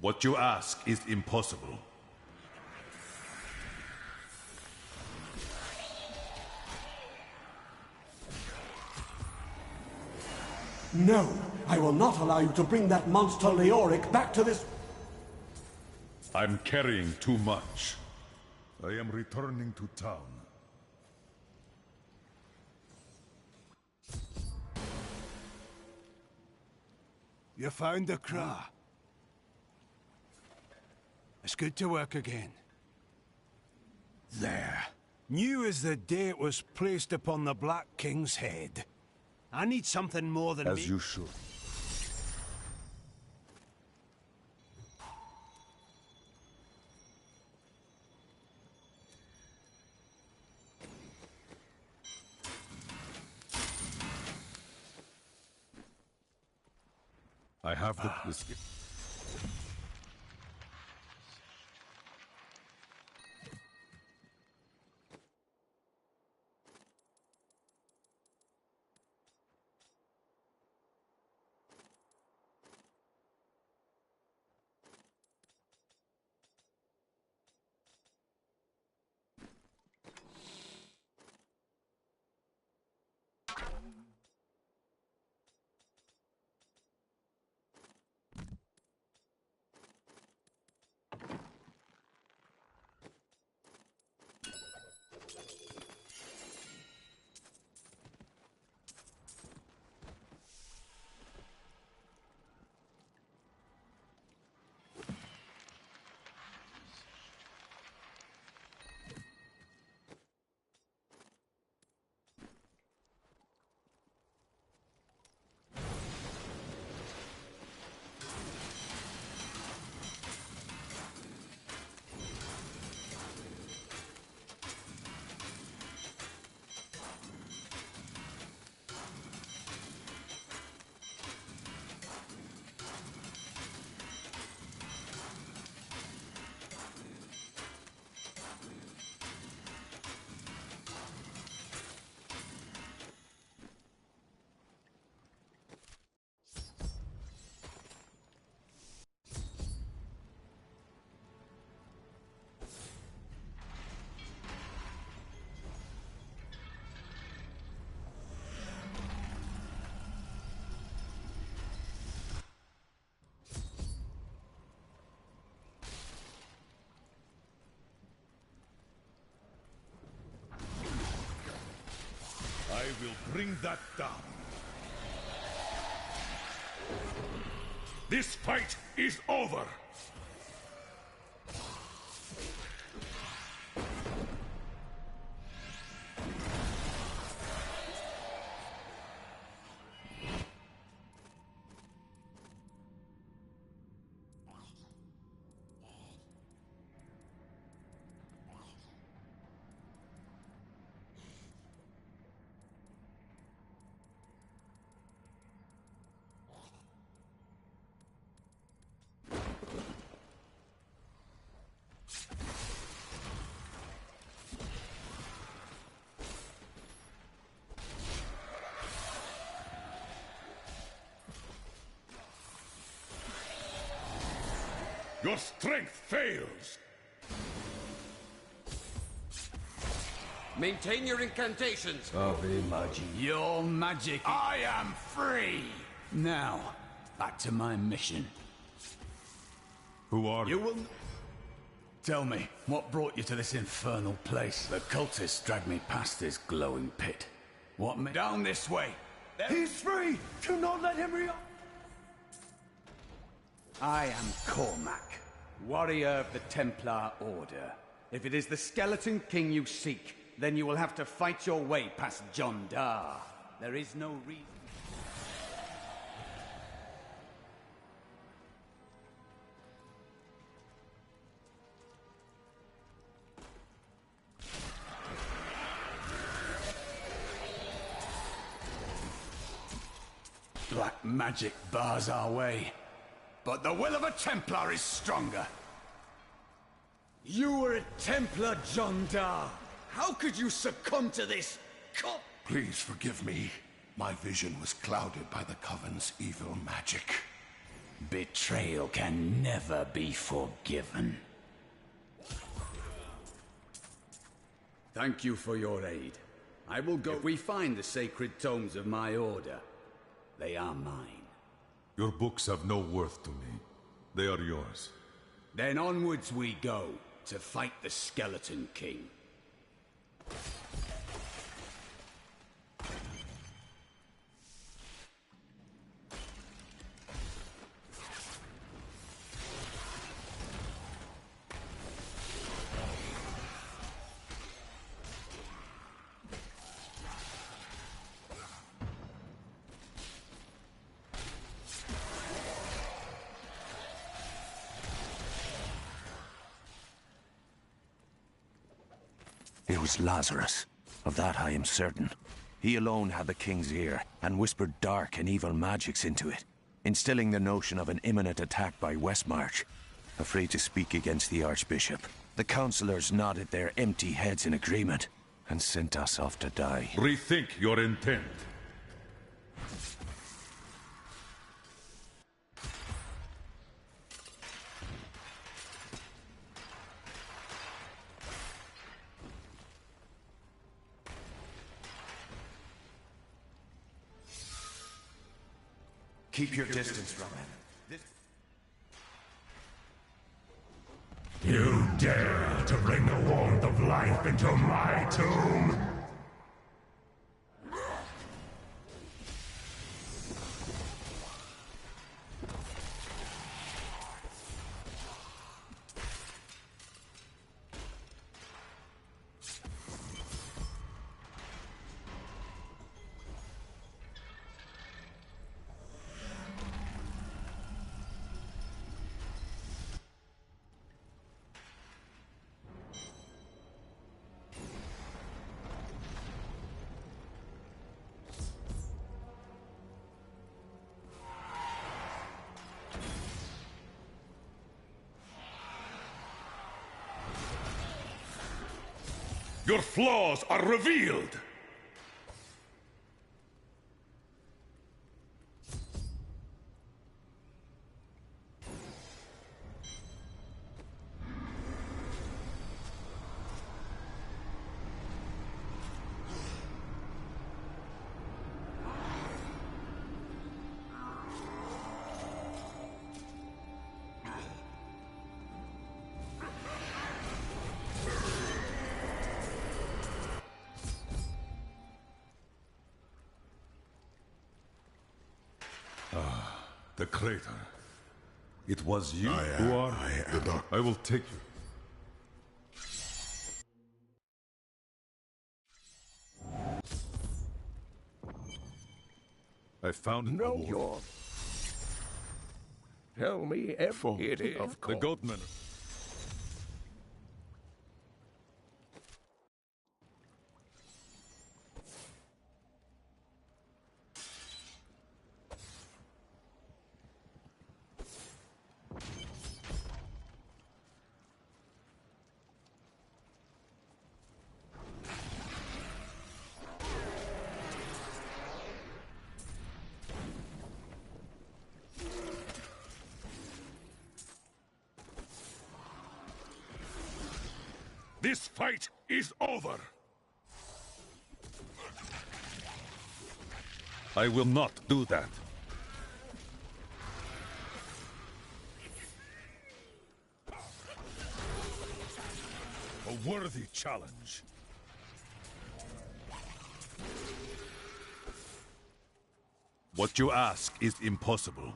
What you ask is impossible. No, I will not allow you to bring that monster Leoric back to this... I'm carrying too much. I am returning to town. You found the Kra. It's good to work again. There. New as the day it was placed upon the Black King's head. I need something more than As you should. I have the biscuit. I will bring that down. This fight is over! Your strength fails! Maintain your incantations! Your magic... I am free! Now, back to my mission. Who are you? You will... Tell me, what brought you to this infernal place? The cultists dragged me past this glowing pit. What made... Down this way! He's free! Do not let him re... I am Cormac, warrior of the Templar Order. If it is the Skeleton King you seek, then you will have to fight your way past John Dar. There is no reason... Black magic bars our way. But the will of a Templar is stronger. You were a Templar, John Dar. How could you succumb to this Please forgive me. My vision was clouded by the Coven's evil magic. Betrayal can never be forgiven. Thank you for your aid. I will go. If we find the sacred tomes of my order, they are mine. Your books have no worth to me. They are yours. Then onwards we go, to fight the Skeleton King. It was Lazarus. Of that I am certain. He alone had the king's ear, and whispered dark and evil magics into it, instilling the notion of an imminent attack by Westmarch. Afraid to speak against the Archbishop, the councillors nodded their empty heads in agreement, and sent us off to die. Rethink your intent. Keep your distance from him. You dare to bring the warmth of life into my tomb? Your flaws are revealed! The crater. It was you who are the doctor. I will take you. I found No, a ward. you're... Tell me if it is. Of The course. goatman. This fight is over. I will not do that. A worthy challenge. What you ask is impossible.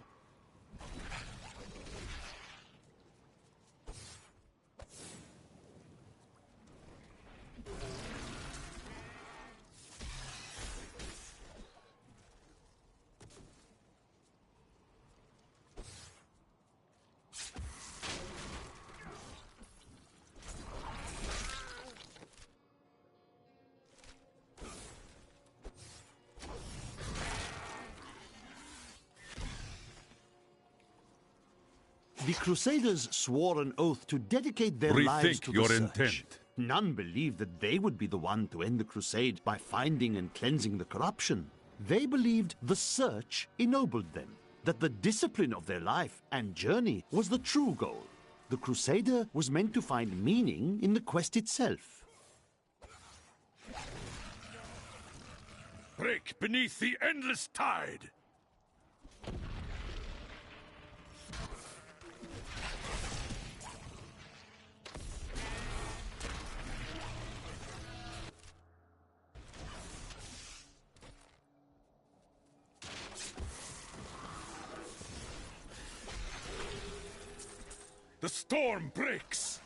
The Crusaders swore an oath to dedicate their lives Rethink to your the search. intent. None believed that they would be the one to end the crusade by finding and cleansing the corruption. They believed the search ennobled them. that the discipline of their life and journey was the true goal. The Crusader was meant to find meaning in the quest itself. Break beneath the endless tide! The storm breaks!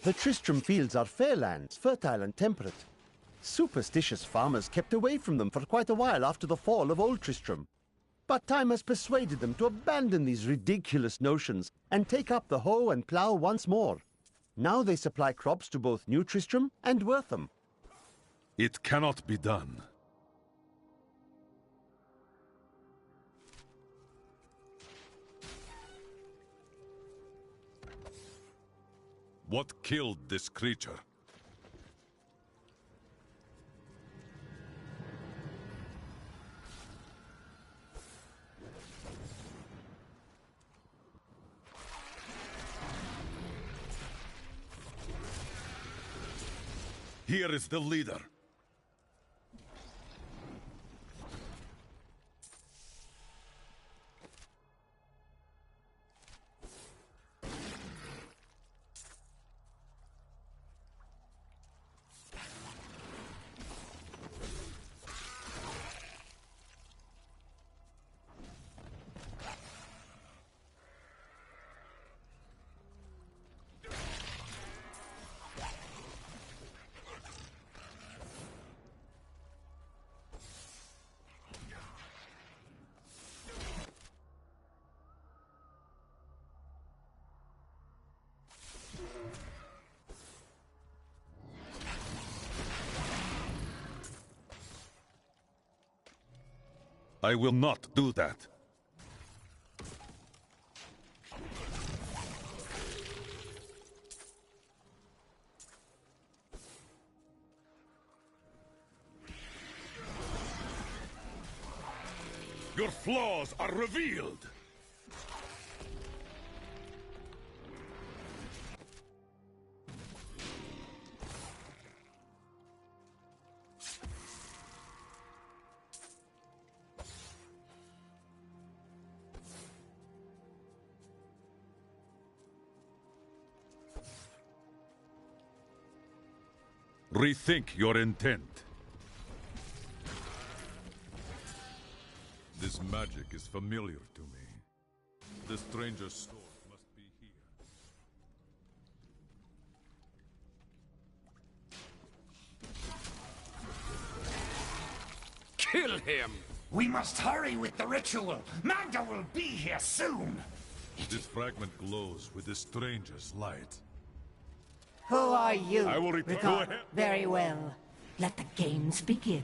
The Tristram fields are fair lands, fertile and temperate. Superstitious farmers kept away from them for quite a while after the fall of Old Tristram. But time has persuaded them to abandon these ridiculous notions and take up the hoe and plough once more. Now they supply crops to both New Tristram and Wortham. It cannot be done. What killed this creature? Here is the leader. I will not do that. Your flaws are revealed! Rethink your intent. This magic is familiar to me. The stranger's sword must be here. Kill him! We must hurry with the ritual. Magda will be here soon. This fragment glows with the stranger's light. Who are you? I will return. Go ahead. Very well. Let the games begin.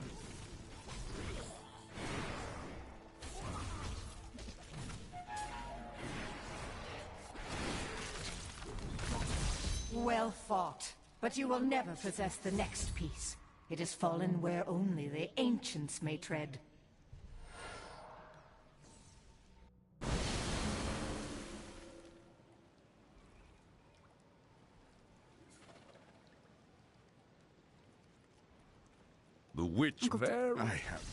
Well fought. But you will never possess the next piece. It has fallen where only the ancients may tread. The witch very... I have...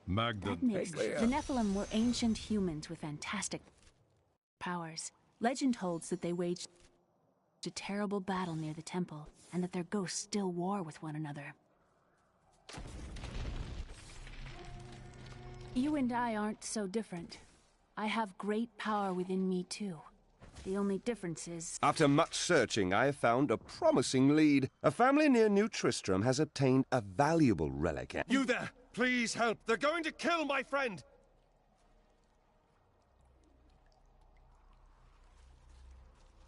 Magda... The Nephilim were ancient humans with fantastic powers. Legend holds that they waged a terrible battle near the temple, and that their ghosts still war with one another. You and I aren't so different. I have great power within me too. The only difference is... After much searching, I have found a promising lead. A family near New Tristram has obtained a valuable relic. You there! Please help! They're going to kill my friend!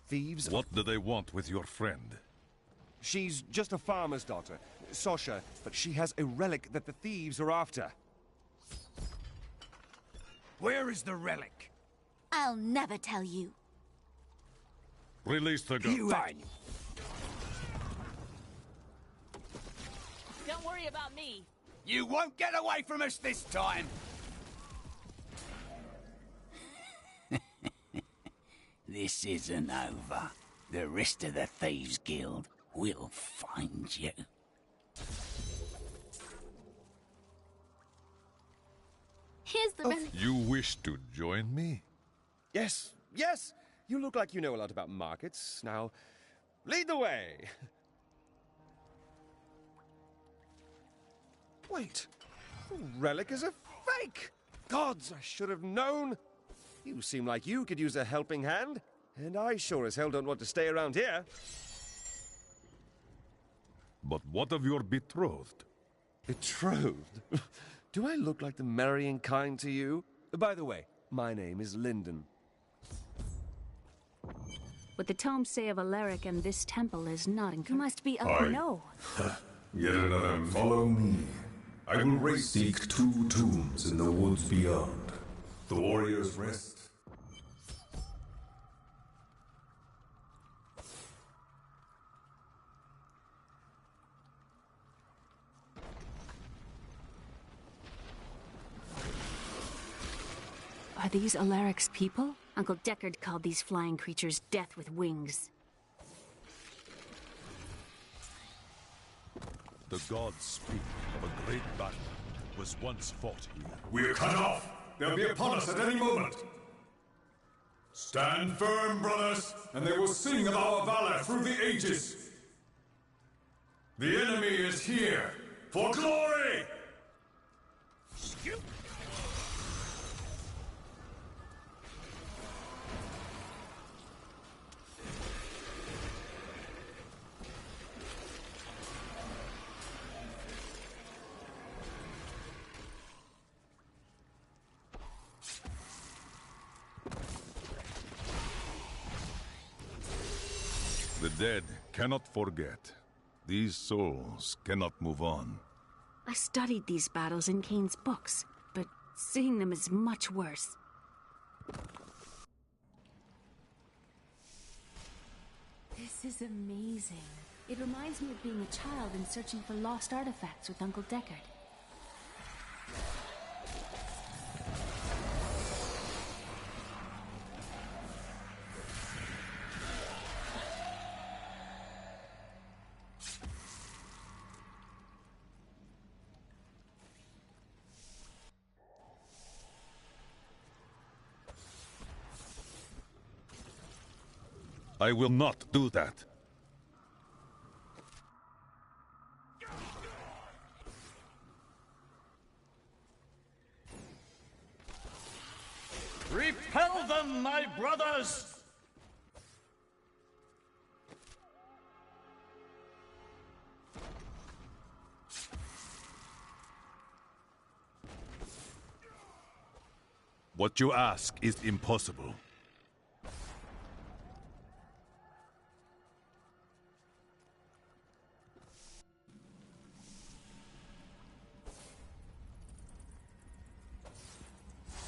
Thieves... What do they want with your friend? She's just a farmer's daughter, Sosha, but she has a relic that the thieves are after. Where is the relic? I'll never tell you. Release the gun. Fine. Don't worry about me. You won't get away from us this time! This isn't over. The rest of the Thieves Guild will find you. Here's the relic. You wish to join me? Yes, yes! You look like you know a lot about markets. Now, lead the way! Wait! The relic is a fake! Gods, I should have known! You seem like you could use a helping hand, and I sure as hell don't want to stay around here. But what of your betrothed? Betrothed? Do I look like the marrying kind to you? By the way, my name is Lyndon. What the tomes say of Alaric and this temple is not in... You must be... Aye. No. Yet another. Follow me. I will seek 2 tombs in the woods beyond. The warrior's rest. Are these Alaric's people? Uncle Deckard called these flying creatures death with wings. The gods speak of a great battle was once fought here. We're cut off. They'll be upon us at any moment. Stand firm, brothers, and they will sing of our valor through the ages. The enemy is here for glory! The dead cannot forget. These souls cannot move on. I studied these battles in Kane's books, but seeing them is much worse. This is amazing. It reminds me of being a child and searching for lost artifacts with Uncle Deckard. I will not do that. Repel them, my brothers! What you ask is impossible.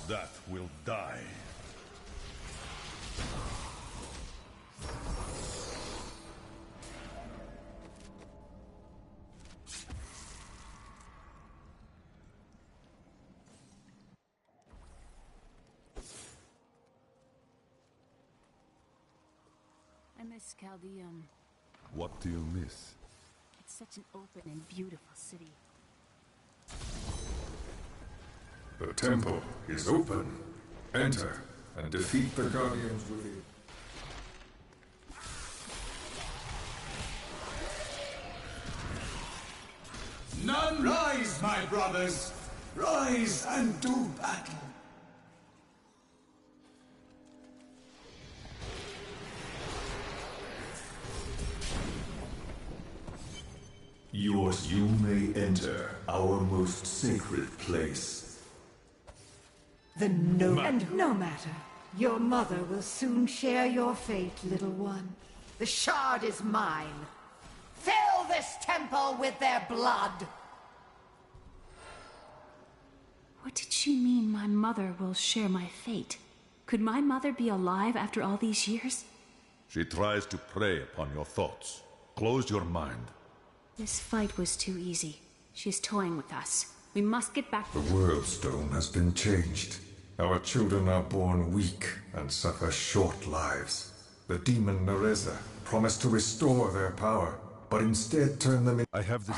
That will die. I miss Chaldeum. What do you miss? It's such an open and beautiful city. The temple is open. Enter and defeat the guardians within. None rise, my brothers! Rise and do battle! Yours, you may enter our most sacred place. Then no matter. Your mother will soon share your fate, little one. The shard is mine. Fill this temple with their blood! What did she mean my mother will share my fate? Could my mother be alive after all these years? She tries to prey upon your thoughts. Close your mind. This fight was too easy. She's toying with us. We must get back. The world stone has been changed. Our children are born weak and suffer short lives. The demon Nereza promised to restore their power, but instead turn them in. I have this.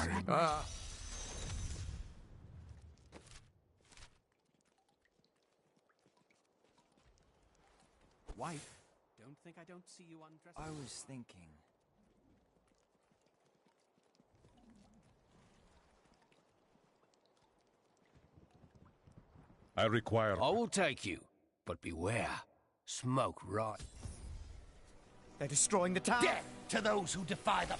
Wife, don't think I don't see you undressing. I was thinking. I require. I will take you, but beware. Smoke right. They're destroying the town. Death to those who defy them.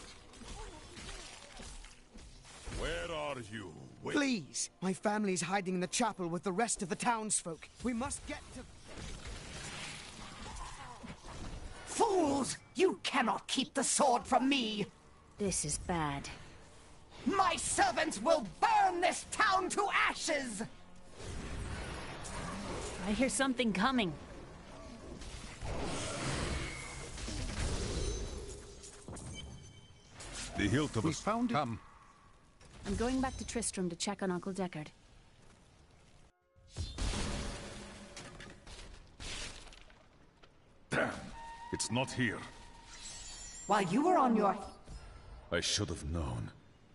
Where are you? Please! My family's hiding in the chapel with the rest of the townsfolk. We must get to... Fools! You cannot keep the sword from me! This is bad. My servants will burn this town to ashes! I hear something coming. The hilt of us. Found it. Come. I'm going back to Tristram to check on Uncle Deckard. Damn! It's not here. While you were on your... I should have known.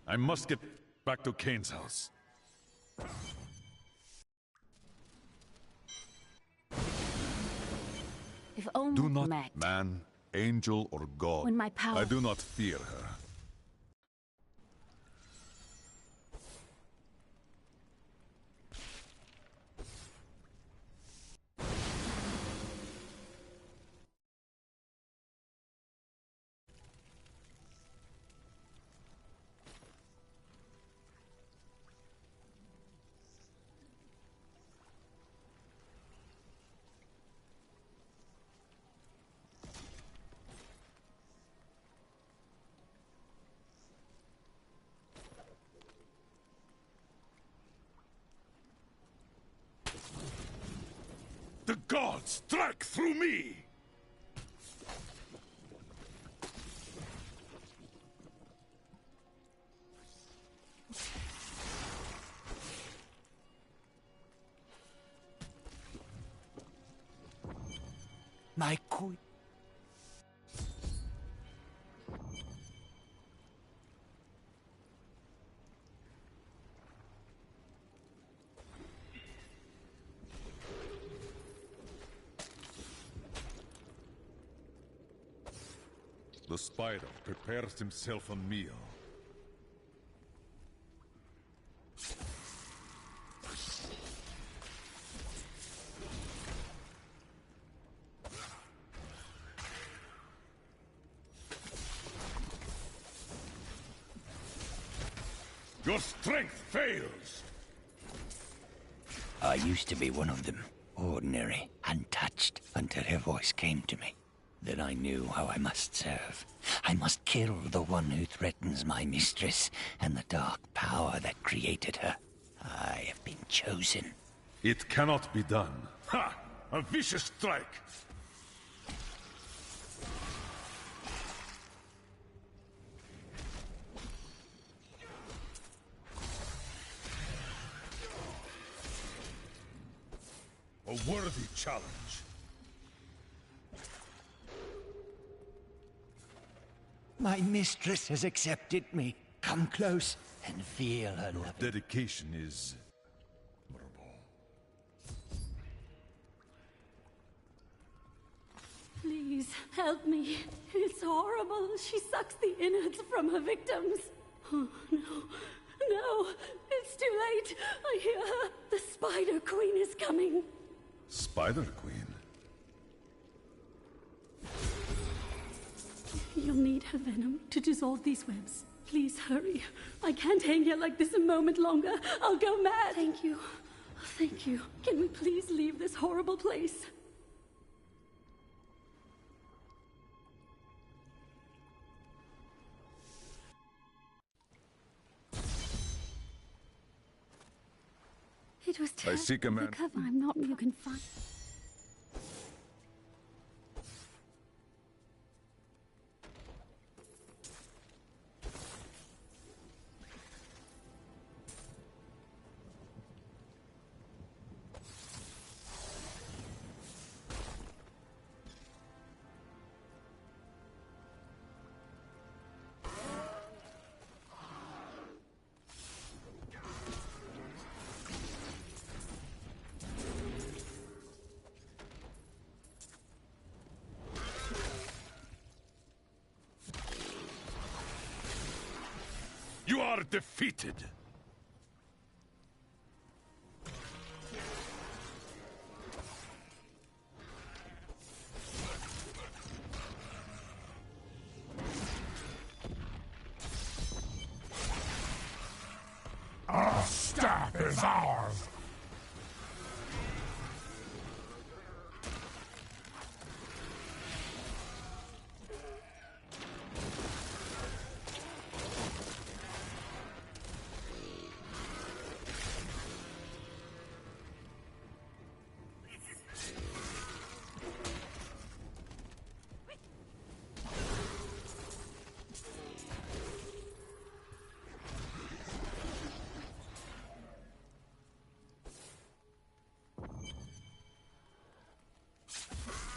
I must get back to Kane's house. If only Do not, met. man, angel, or god. When my power... I do not fear her. The gods strike through me! My queen. The spider prepares himself a meal. Your strength fails! I used to be one of them. Ordinary, untouched, until her voice came to me. Then I knew how I must serve. I must kill the one who threatens my mistress and the dark power that created her. I have been chosen. It cannot be done. Ha! A vicious strike! A worthy challenge. My mistress has accepted me. Come close and feel her love. Dedication is admirable. Please, help me. It's horrible. She sucks the innards from her victims. Oh, no. No. It's too late. I hear her. The Spider Queen is coming. Spider Queen? You'll need her venom to dissolve these webs. Please hurry. I can't hang here like this a moment longer. I'll go mad. Thank you. Thank you. Can we please leave this horrible place? It was I seek a man. Cover. I'm not. You can find. are defeated! Our staff is ours!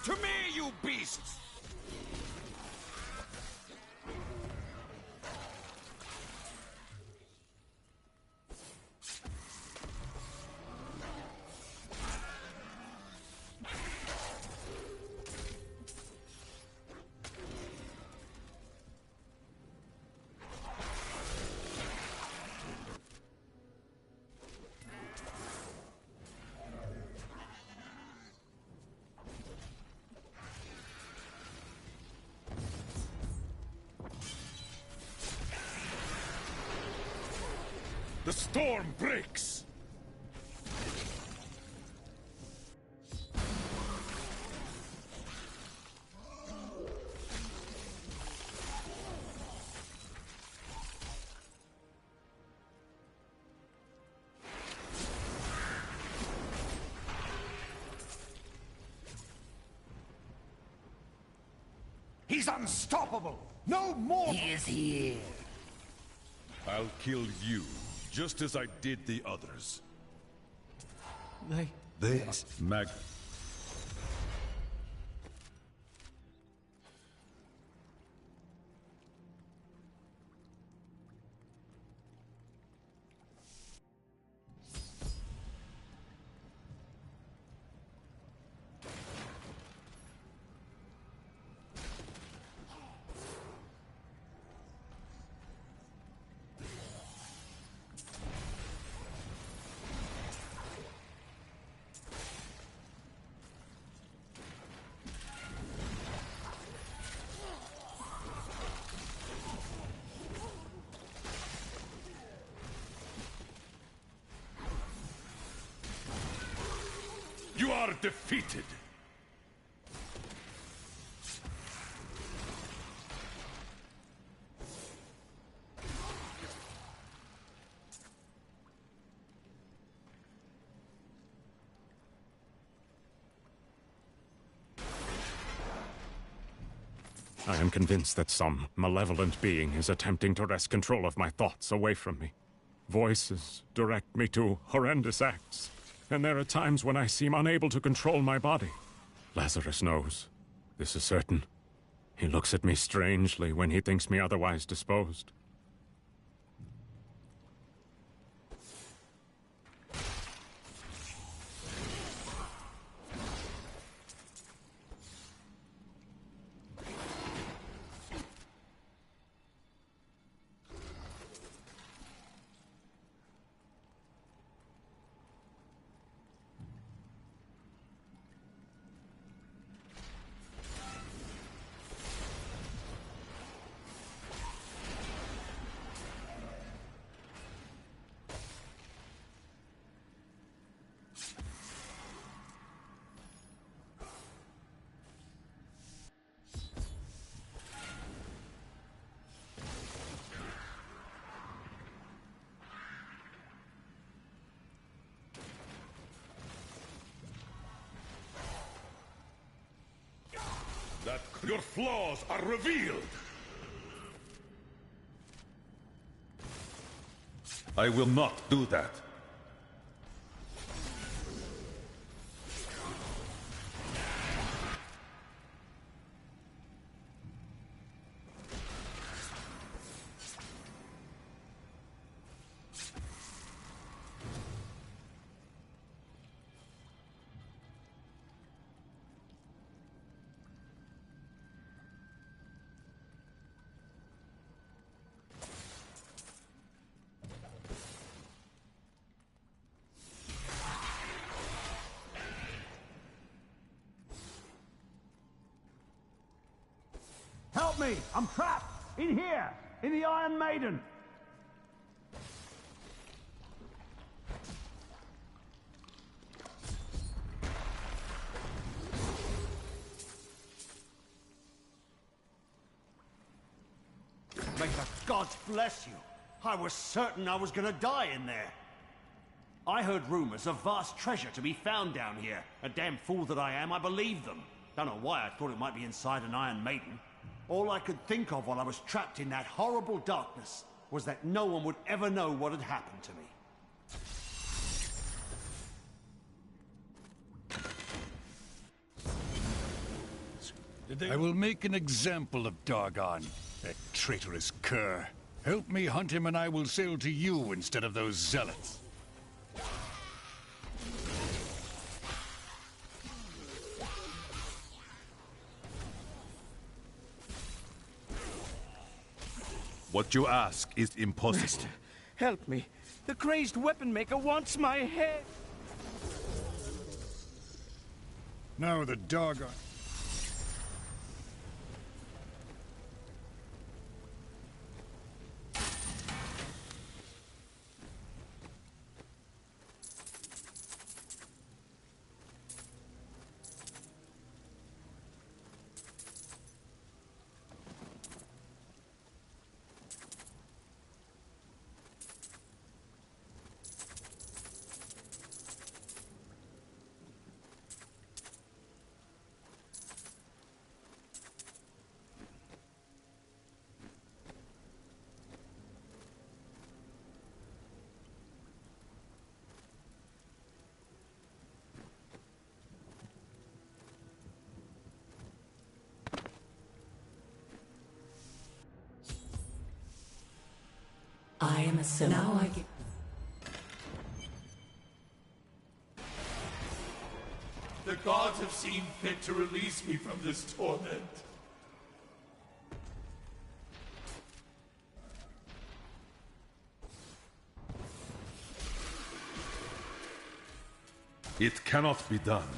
To me, you beasts! The storm breaks! He's unstoppable! No more! He is here. I'll kill you, just as I did the others. This Mag... You are defeated! I am convinced that some malevolent being is attempting to wrest control of my thoughts away from me. Voices direct me to horrendous acts. And there are times when I seem unable to control my body. Lazarus knows. This is certain. He looks at me strangely when he thinks me otherwise disposed. That your flaws are revealed! I will not do that. Help me! I'm trapped! In here! In the Iron Maiden! May the gods bless you. I was certain I was gonna die in there. I heard rumors of vast treasure to be found down here. A damn fool that I am, I believed them. Don't know why I thought it might be inside an Iron Maiden. All I could think of while I was trapped in that horrible darkness was that no one would ever know what had happened to me. I will make an example of Dargon, that traitorous cur. Help me hunt him and I will sail to you instead of those zealots. What you ask is impossible. Master, help me. The crazed weapon maker wants my head. Now the Dargon. I am a servant. Now I get... The gods have seen fit to release me from this torment. It cannot be done.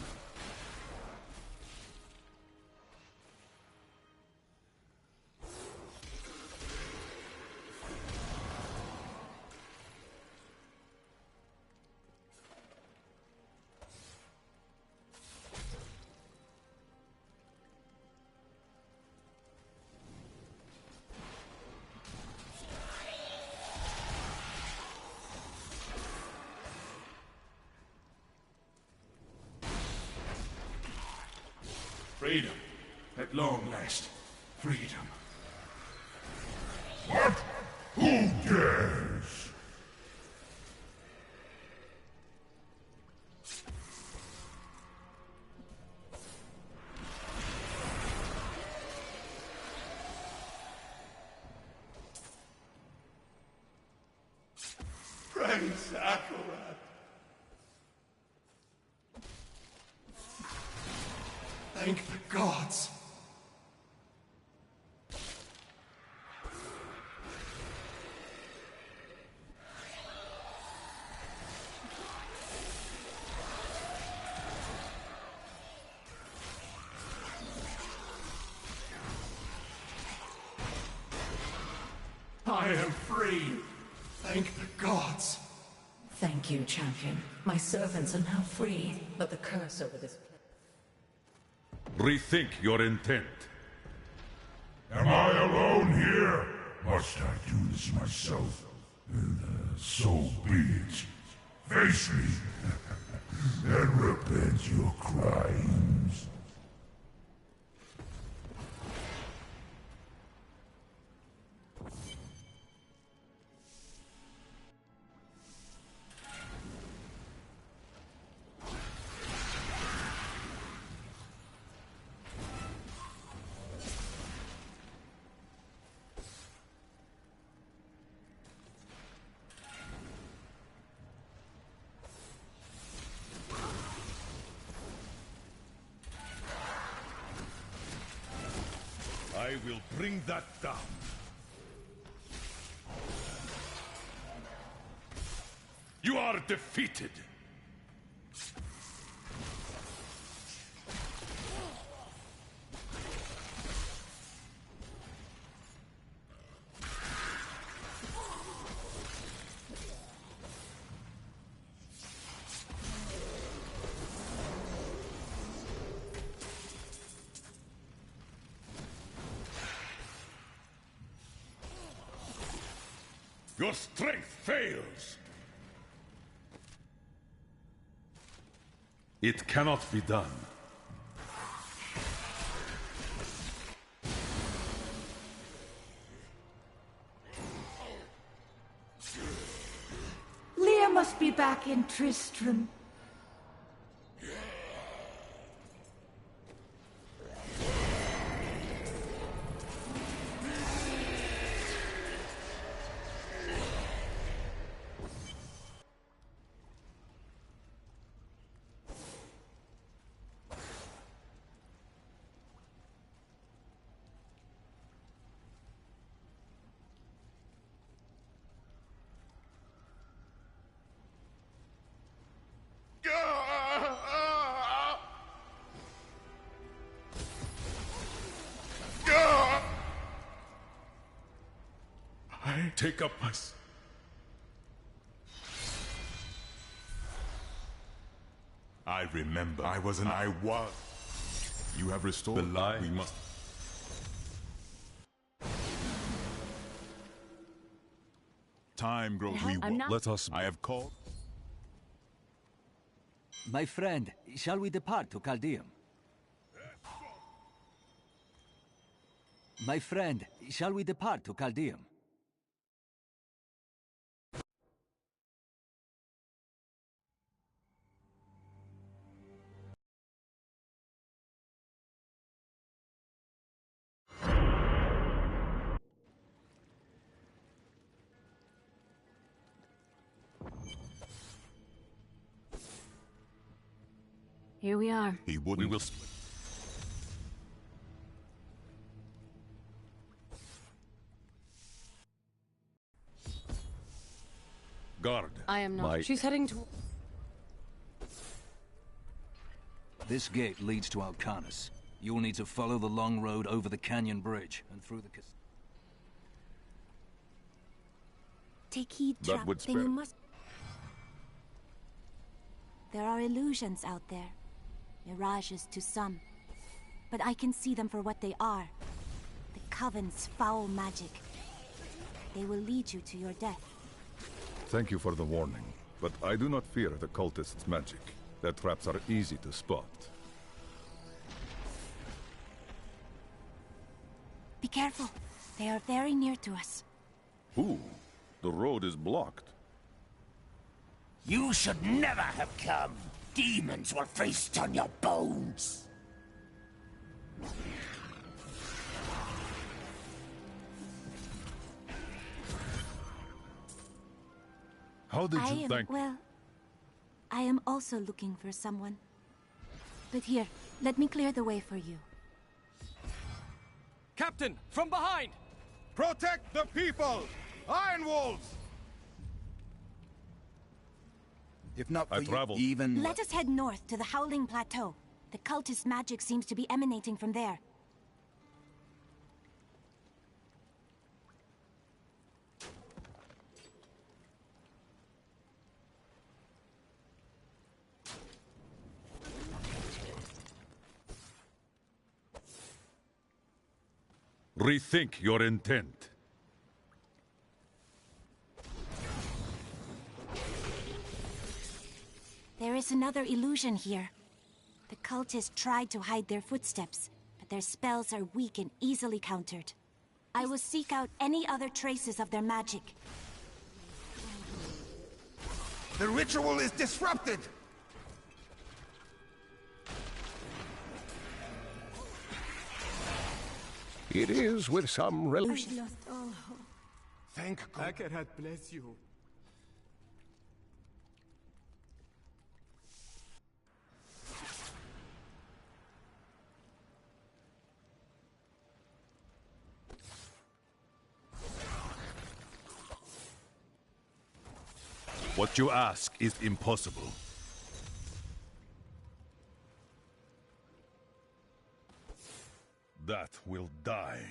Freedom. At long last. Freedom. What? Who dares? Praise Akarat. Thank the gods. I am free. Thank the gods. Thank you, champion. My servants are now free, but the curse over this place... Rethink your intent. Am I alone here? Must I do this myself? So be it. Face me, and repent your crimes. I will bring that down. You are defeated. Your strength fails! It cannot be done. Lear must be back in Tristram. Take up my... I remember. I was. You have restored The lie. We must. Time grows. Let us. I have called. My friend, shall we depart to Chaldeum? My friend, shall we depart to Chaldeum? Here we are. He wouldn't. We will. Guard. I am not. She's heading to... This gate leads to Alcanus. You will need to follow the long road over the canyon bridge and through the... Take heed, That Trap. would Then spare- you must... There are illusions out there. Mirages to some. But I can see them for what they are. The Coven's foul magic. They will lead you to your death. Thank you for the warning, but I do not fear the cultists' magic. Their traps are easy to spot. Be careful. They are very near to us. Ooh, the road is blocked. You should never have come. Demons will feast on your bones. How did you thank... Well, I am also looking for someone. But here, let me clear the way for you. Captain, from behind! Protect the people! Iron Wolves! If not I for traveled. you, even... Let us head north to the Howling Plateau. The cultist magic seems to be emanating from there. Rethink your intent. There is another illusion here. The cultists tried to hide their footsteps, but their spells are weak and easily countered. I will seek out any other traces of their magic. The ritual is disrupted! It is with some relief. I've lost all hope. Thank God. Akarat bless you. What you ask is impossible. That will die.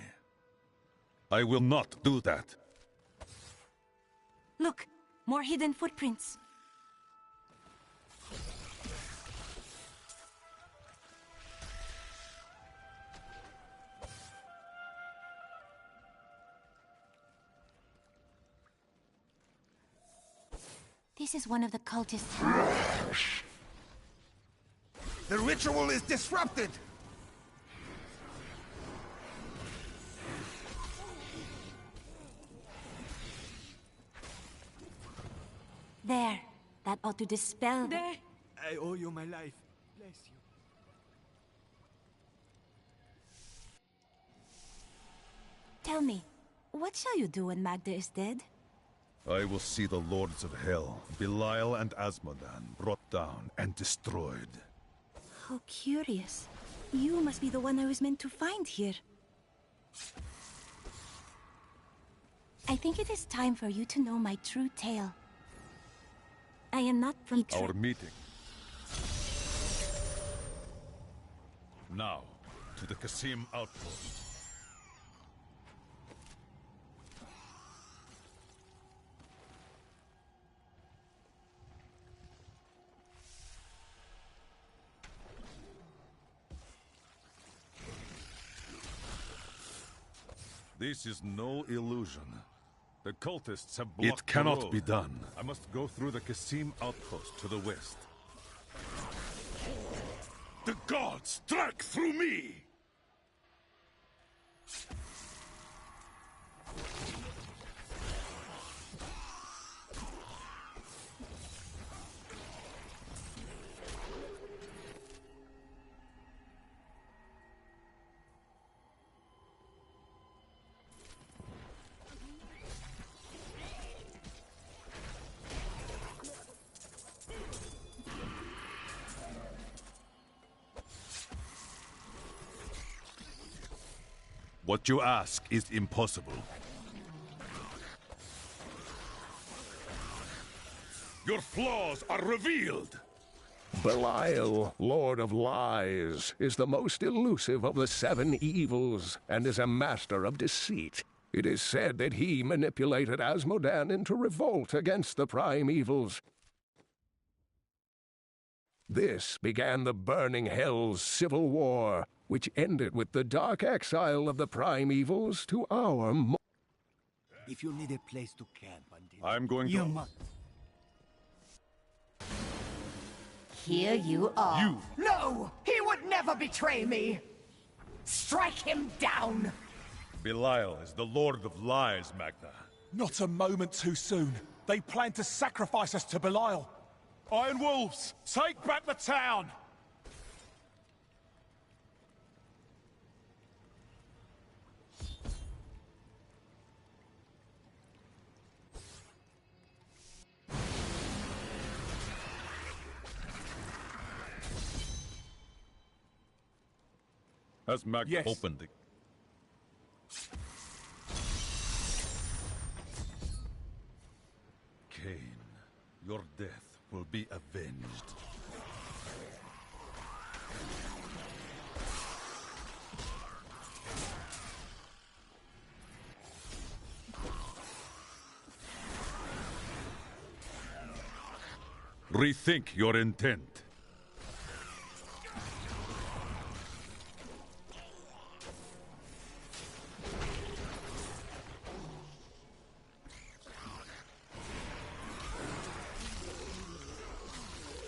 I will not do that. Look, more hidden footprints. This is one of the cultists. The ritual is disrupted! There. That ought to dispel the... I owe you my life. Bless you. Tell me, what shall you do when Magda is dead? I will see the lords of hell, Belial and Asmodan, brought down and destroyed. How curious. You must be the one I was meant to find here. I think it is time for you to know my true tale. I am not from... Our meeting. Now, to the Qasim outpost. This is no illusion. The cultists have blocked It cannot the road. be done. I must go through the Qasim outpost to the west. The gods strike through me! What you ask is impossible. Your flaws are revealed! Belial, Lord of Lies, is the most elusive of the 7 evils, and is a master of deceit. It is said that he manipulated Asmodan into revolt against the prime evils. This began the Burning Hell's civil war, which ended with the dark exile of the prime evils to our... If you need a place to camp, I'm going you to... must. Here you are. You! No! He would never betray me! Strike him down! Belial is the Lord of Lies, Magna. Not a moment too soon. They plan to sacrifice us to Belial. Iron Wolves, take back the town! Has Magna opened the... Cain, your death will be avenged. Rethink your intent.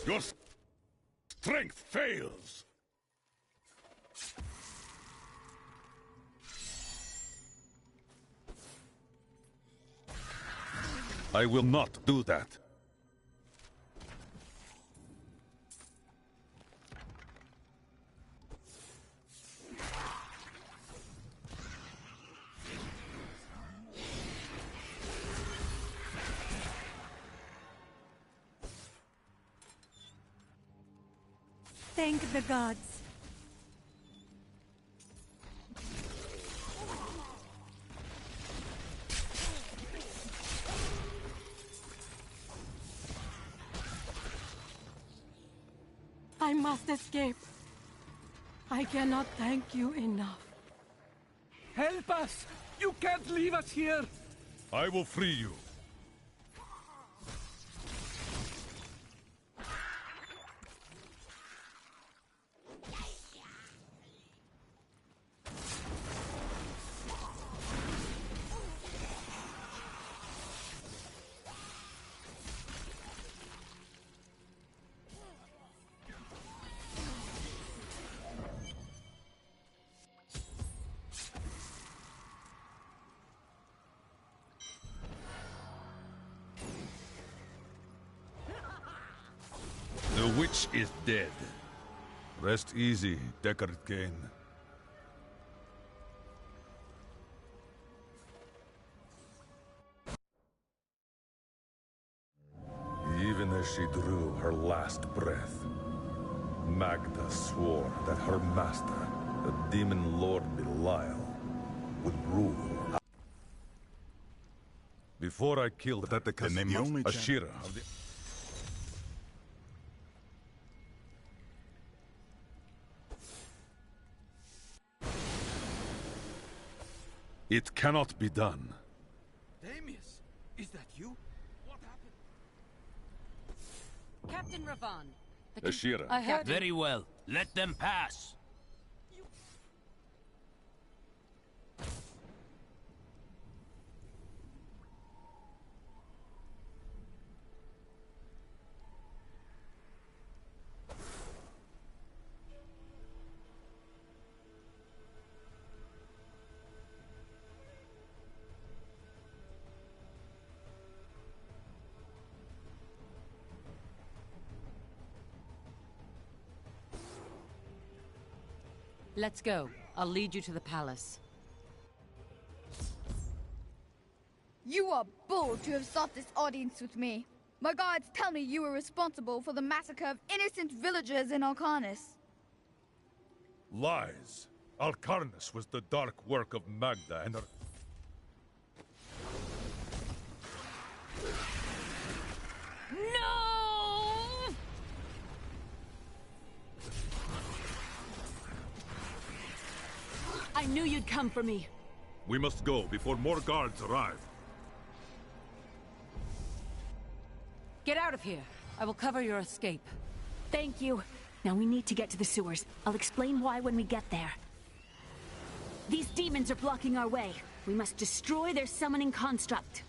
Your strength fails. I will not do that. Thank the gods. I must escape. I cannot thank you enough. Help us! You can't leave us here! I will free you. The witch is dead. Rest easy, Deckard Cain. Even as she drew her last breath, Magda swore that her master, the demon lord Belial, would rule. Before I killed that the only Ashira of the... It cannot be done. Damius, is that you? What happened? Captain Ravan. Ashira. I heard. Very well. Let them pass. Let's go. I'll lead you to the palace. You are bold to have sought this audience with me. My guards tell me you were responsible for the massacre of innocent villagers in Alcarnus. Lies. Alcarnus was the dark work of Magda and her... No! I knew you'd come for me. We must go before more guards arrive. Get out of here. I will cover your escape. Thank you. Now we need to get to the sewers. I'll explain why when we get there. These demons are blocking our way. We must destroy their summoning construct.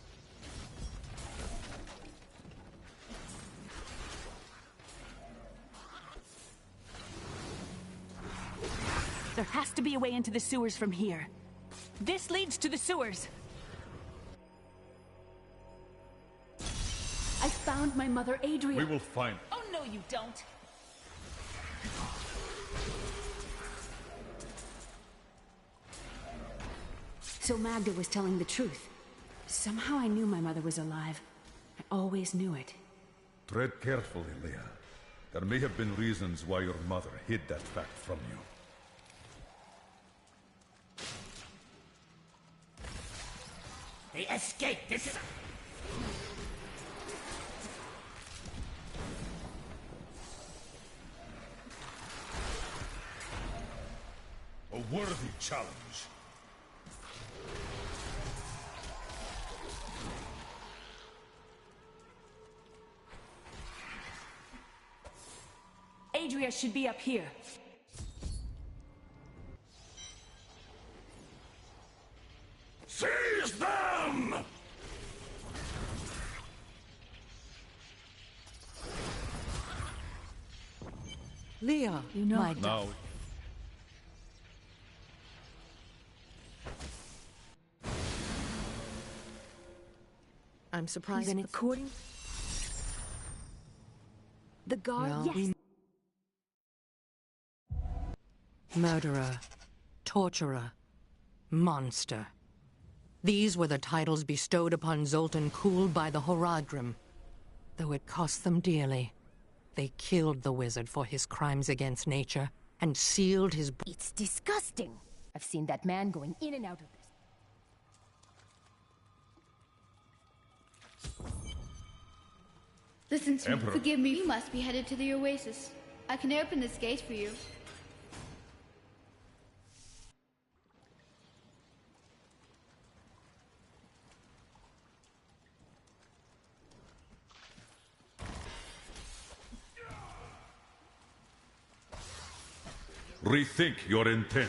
There has to be a way into the sewers from here. This leads to the sewers. I found my mother, Adria. We will find... Oh, no, you don't. So Magda was telling the truth. Somehow I knew my mother was alive. I always knew it. Tread carefully, Leah. There may have been reasons why your mother hid that fact from you. They escaped. This is... A worthy challenge. Adria should be up here. Seize them! Leah, you know... My now... I'm surprised. Even according... The guard... Well, yes! Murderer, torturer, monster. These were the titles bestowed upon Zoltan Kuhl by the Horadrim. Though it cost them dearly, they killed the wizard for his crimes against nature and sealed his... It's disgusting. I've seen that man going in and out of this. Listen to Emperor. me. Forgive me. You must be headed to the Oasis. I can open this gate for you. Rethink your intent.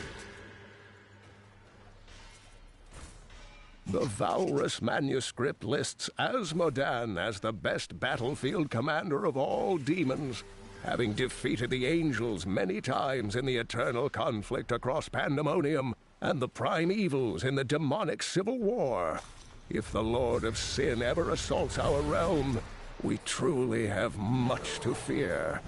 The Valrus manuscript lists Asmodan as the best battlefield commander of all demons, having defeated the angels many times in the eternal conflict across Pandemonium and the prime evils in the demonic civil war. If the Lord of Sin ever assaults our realm, We truly have much to fear.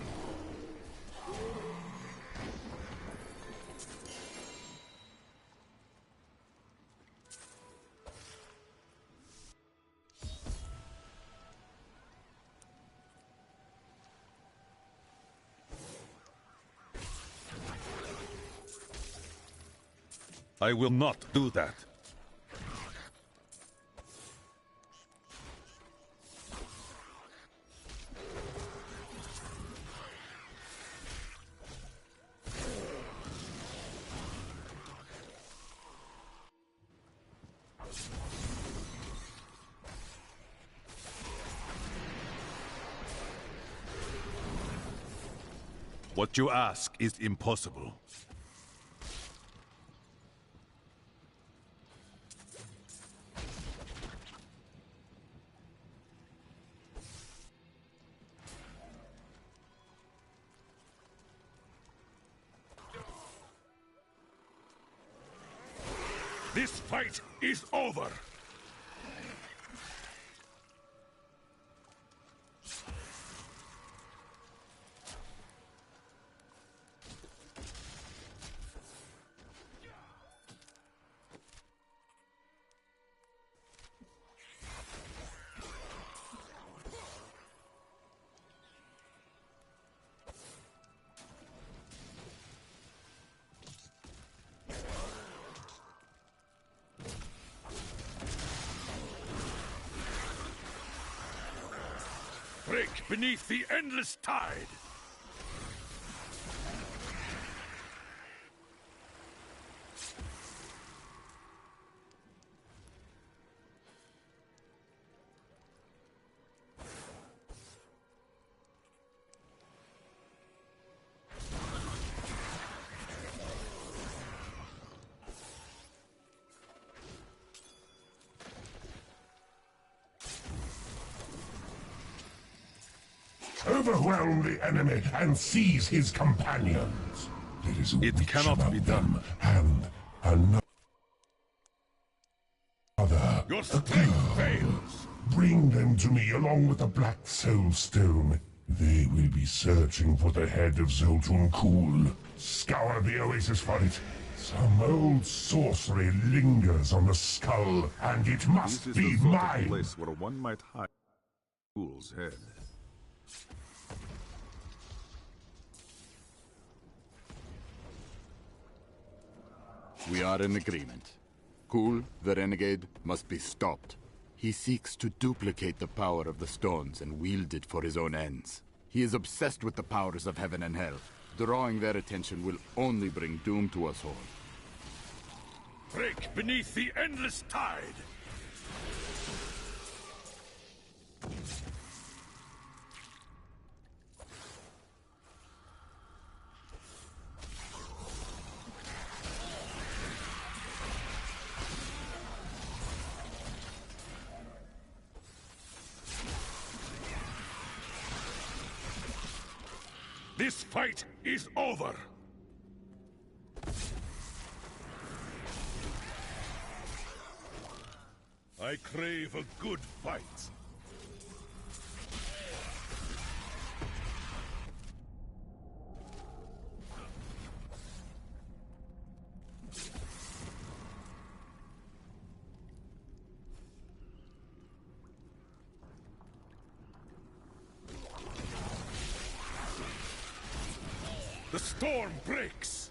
I will not do that. What you ask is impossible. This fight is over! Break beneath the endless tide! Overwhelm the enemy and seize his companions. There is a witch cannot be among them, and another. Your strength fails! Bring them to me along with the Black Soul Stone. They will be searching for the head of Zoltun Kuul. Scour the oasis for it. Some old sorcery lingers on the skull, and it must This be is the sort of mine. place where one might hide Kuul's head. We are in agreement. Kuul, the renegade, must be stopped. He seeks to duplicate the power of the stones and wield it for his own ends. He is obsessed with the powers of heaven and hell. Drawing their attention will only bring doom to us all. Break beneath the endless tide! This fight is over! I crave a good fight. The storm breaks!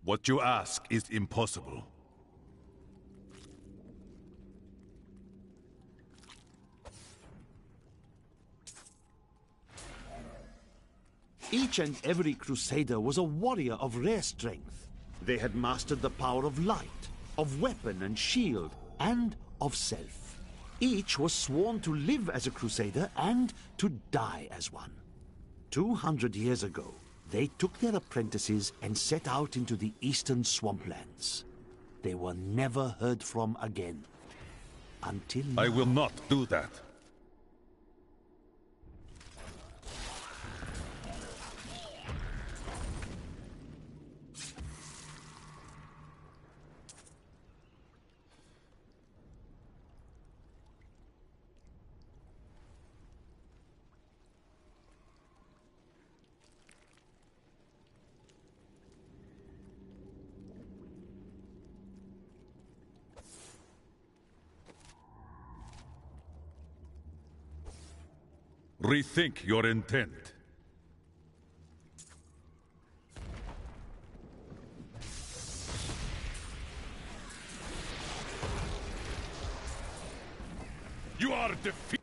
What you ask is impossible. Each and every Crusader was a warrior of rare strength. They had mastered the power of light, of weapon and shield, and of self. Each was sworn to live as a Crusader and to die as one. 200 years ago, they took their apprentices and set out into the eastern swamplands. They were never heard from again. Until now. I will not do that. Rethink your intent. You are defeated.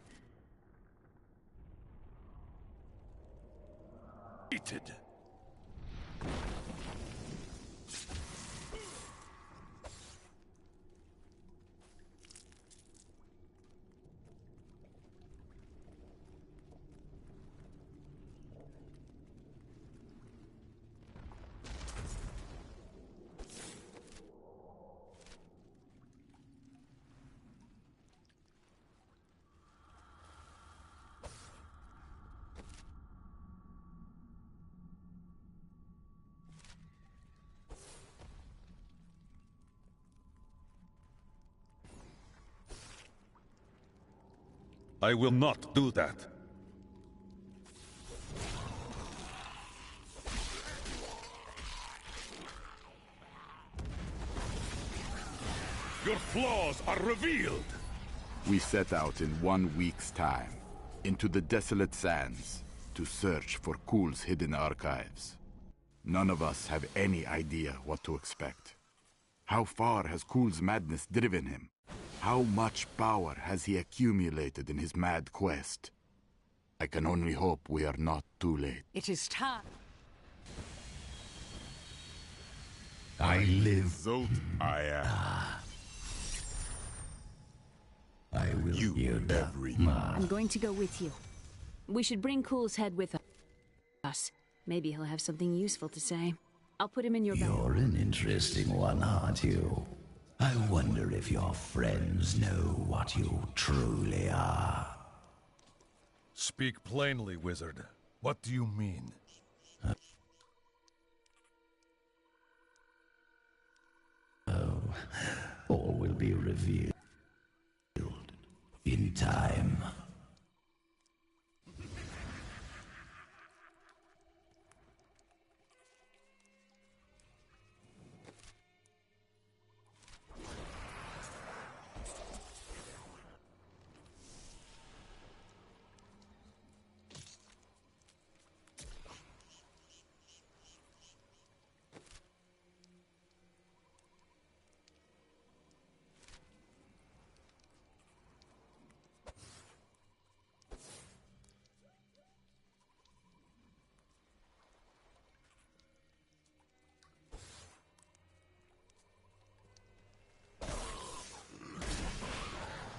I will not do that. Your flaws are revealed! We set out in 1 week's time, into the desolate sands, to search for Kul's hidden archives. None of us have any idea what to expect. How far has Kul's madness driven him? How much power has he accumulated in his mad quest? I can only hope we are not too late. It is time. I live. Zolt, I am. I will yield everything. I'm going to go with you. We should bring Kul's head with us. Maybe he'll have something useful to say. I'll put him in your bag. You're an interesting one, aren't you? I wonder if your friends know what you truly are. Speak plainly, wizard. What do you mean? Oh, all will be revealed in time.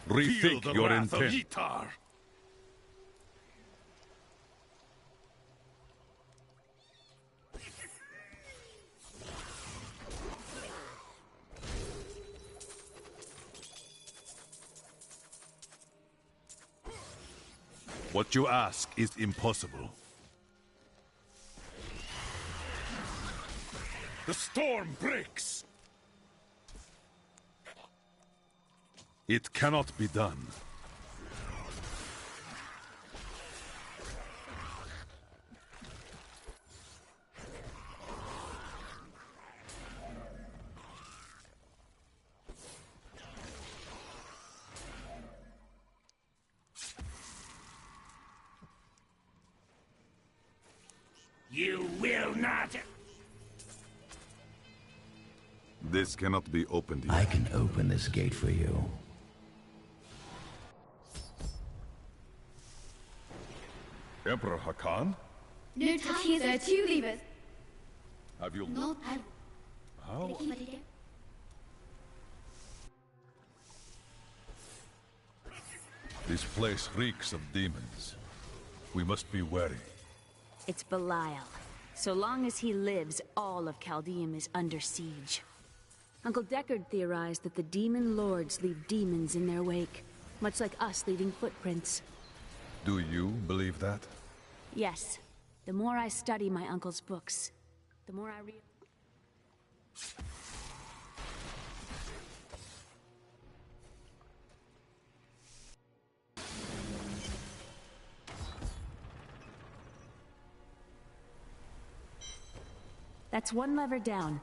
Rethink your intent. What you ask is impossible. The storm breaks! It cannot be done. You will not. This cannot be opened yet. I can open this gate for you. Emperor Hakan? Nu kiezen two levers. Have you... No, How? This place reeks of demons. We must be wary. It's Belial. So long as he lives, all of Chaldeum is under siege. Uncle Deckard theorized that the demon lords leave demons in their wake, much like us leaving footprints. Do you believe that? Yes. The more I study my uncle's books, the more I realize... That's one lever down.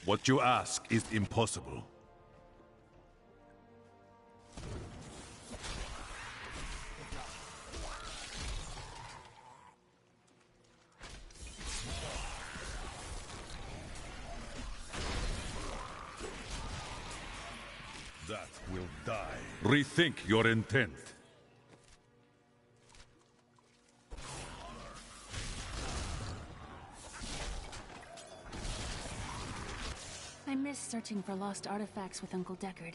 What you ask is impossible. That will die. Rethink your intent. I miss searching for lost artifacts with Uncle Deckard,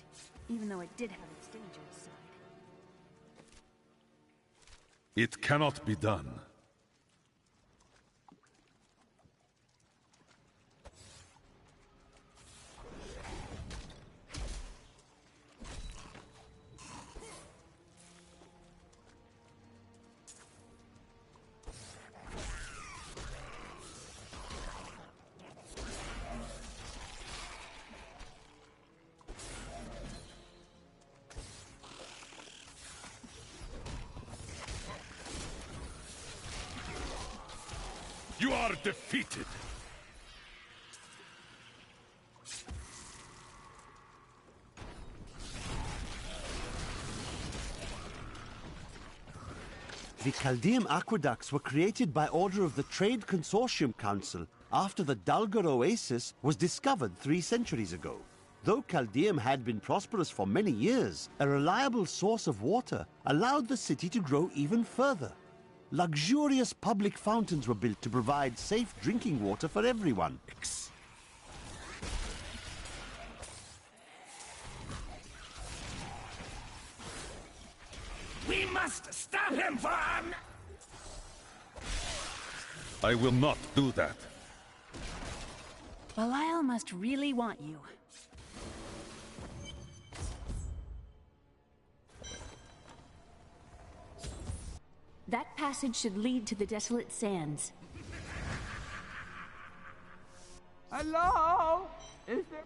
even though it did have its dangerous side. It cannot be done. You are defeated! The Chaldean aqueducts were created by order of the Trade Consortium Council after the Dulgar Oasis was discovered 3 centuries ago. Though Chaldeum had been prosperous for many years, a reliable source of water allowed the city to grow even further. Luxurious public fountains were built to provide safe drinking water for everyone. We must stop him, Vaughn! I will not do that. Belial must really want you. That passage should lead to the Desolate Sands. Hello? Is there...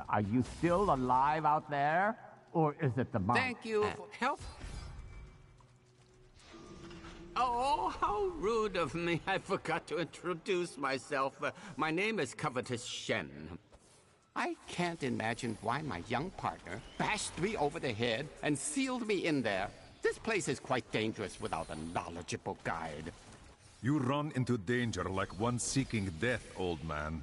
Are you still alive out there? Or is it the monk? Thank you for help. Oh, how rude of me. I forgot to introduce myself. My name is Covetous Shen. I can't imagine why my young partner bashed me over the head and sealed me in there. This place is quite dangerous without a knowledgeable guide. You run into danger like one seeking death, old man.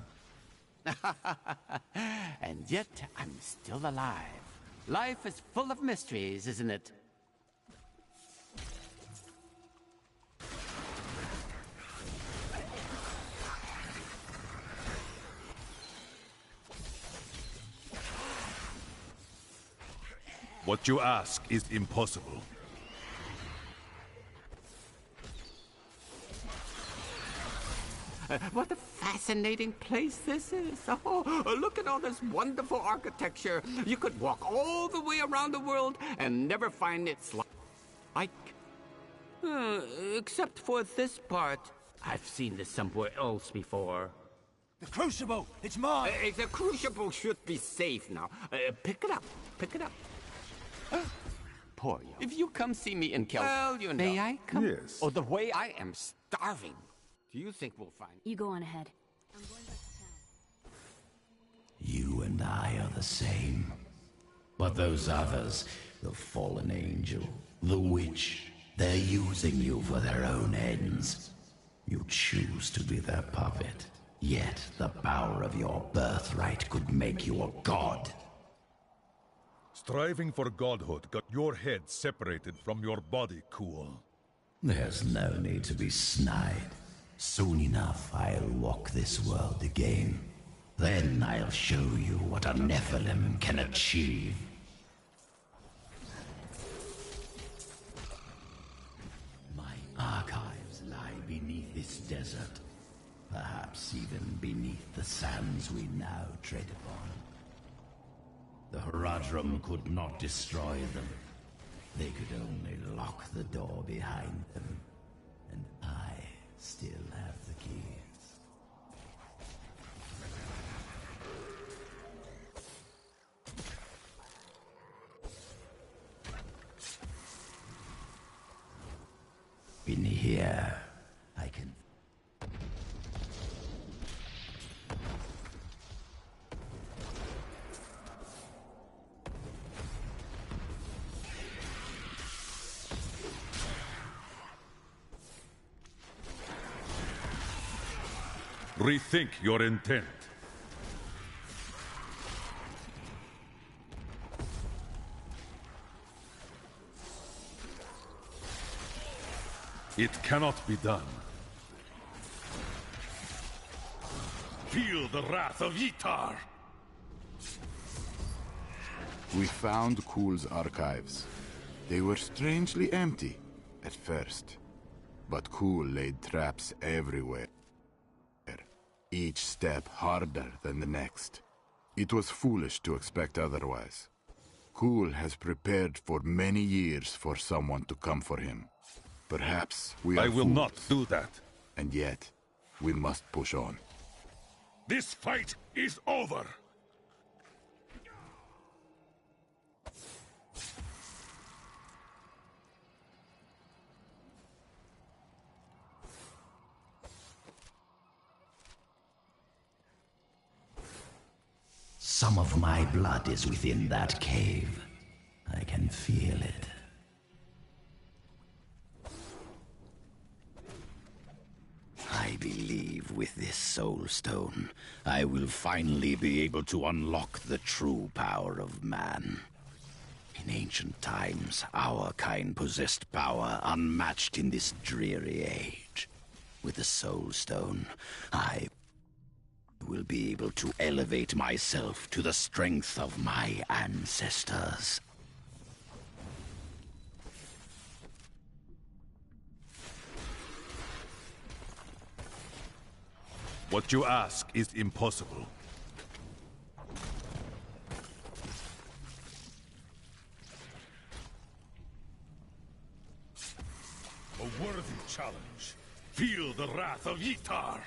And yet, I'm still alive. Life is full of mysteries, isn't it? What you ask is impossible. What a fascinating place this is. Oh, look at all this wonderful architecture. You could walk all the way around the world and never find its like. Except for this part. I've seen this somewhere else before. The crucible! It's mine! The crucible should be safe now. Pick it up. Pick it up. Poor you. If you come see me in Kel... Well, you know. May I come? Yes. Oh, the way I am starving. Do you think we'll find... You go on ahead. I'm going back to town. You and I are the same. But those others, the fallen angel, the witch, they're using you for their own ends. You choose to be their puppet. Yet the power of your birthright could make you a god. Striving for godhood got your head separated from your body, Cool. There's no need to be snide. Soon enough, I'll walk this world again. Then I'll show you what a Nephilim can achieve. My archives lie beneath this desert. Perhaps even beneath the sands we now tread upon. The Horadrim could not destroy them. They could only lock the door behind them. And I still have the keys. In here, I can... Rethink your intent. It cannot be done. Feel the wrath of Yitar! We found Cool's archives. They were strangely empty at first, but Cool laid traps everywhere. Each step harder than the next. It was foolish to expect otherwise. Cool has prepared for many years for someone to come for him. Perhaps we are I will fools, not do that. and yet we must push on. This fight is over! Some of my blood is within that cave. I can feel it. I believe with this soul stone, I will finally be able to unlock the true power of man. In ancient times, our kind possessed power unmatched in this dreary age. With the soul stone, I will be able to elevate myself to the strength of my ancestors. What you ask is impossible. A worthy challenge. Feel the wrath of Yitar!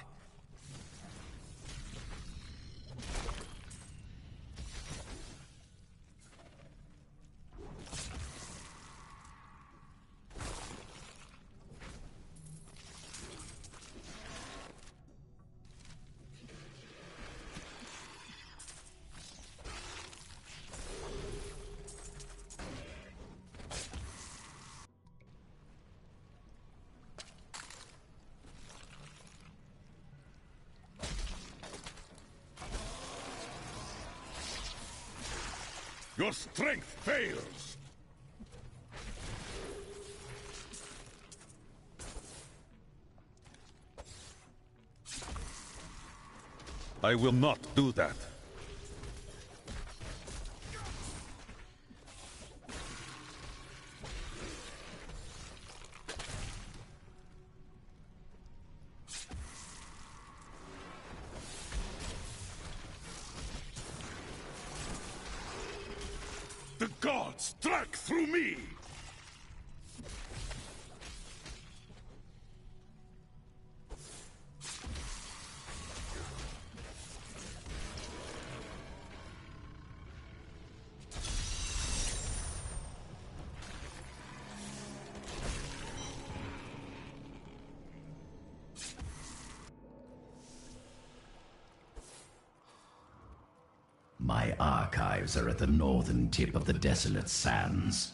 Your strength fails! I will not do that. The gods struck through me! My archives are at the northern tip of the desolate sands.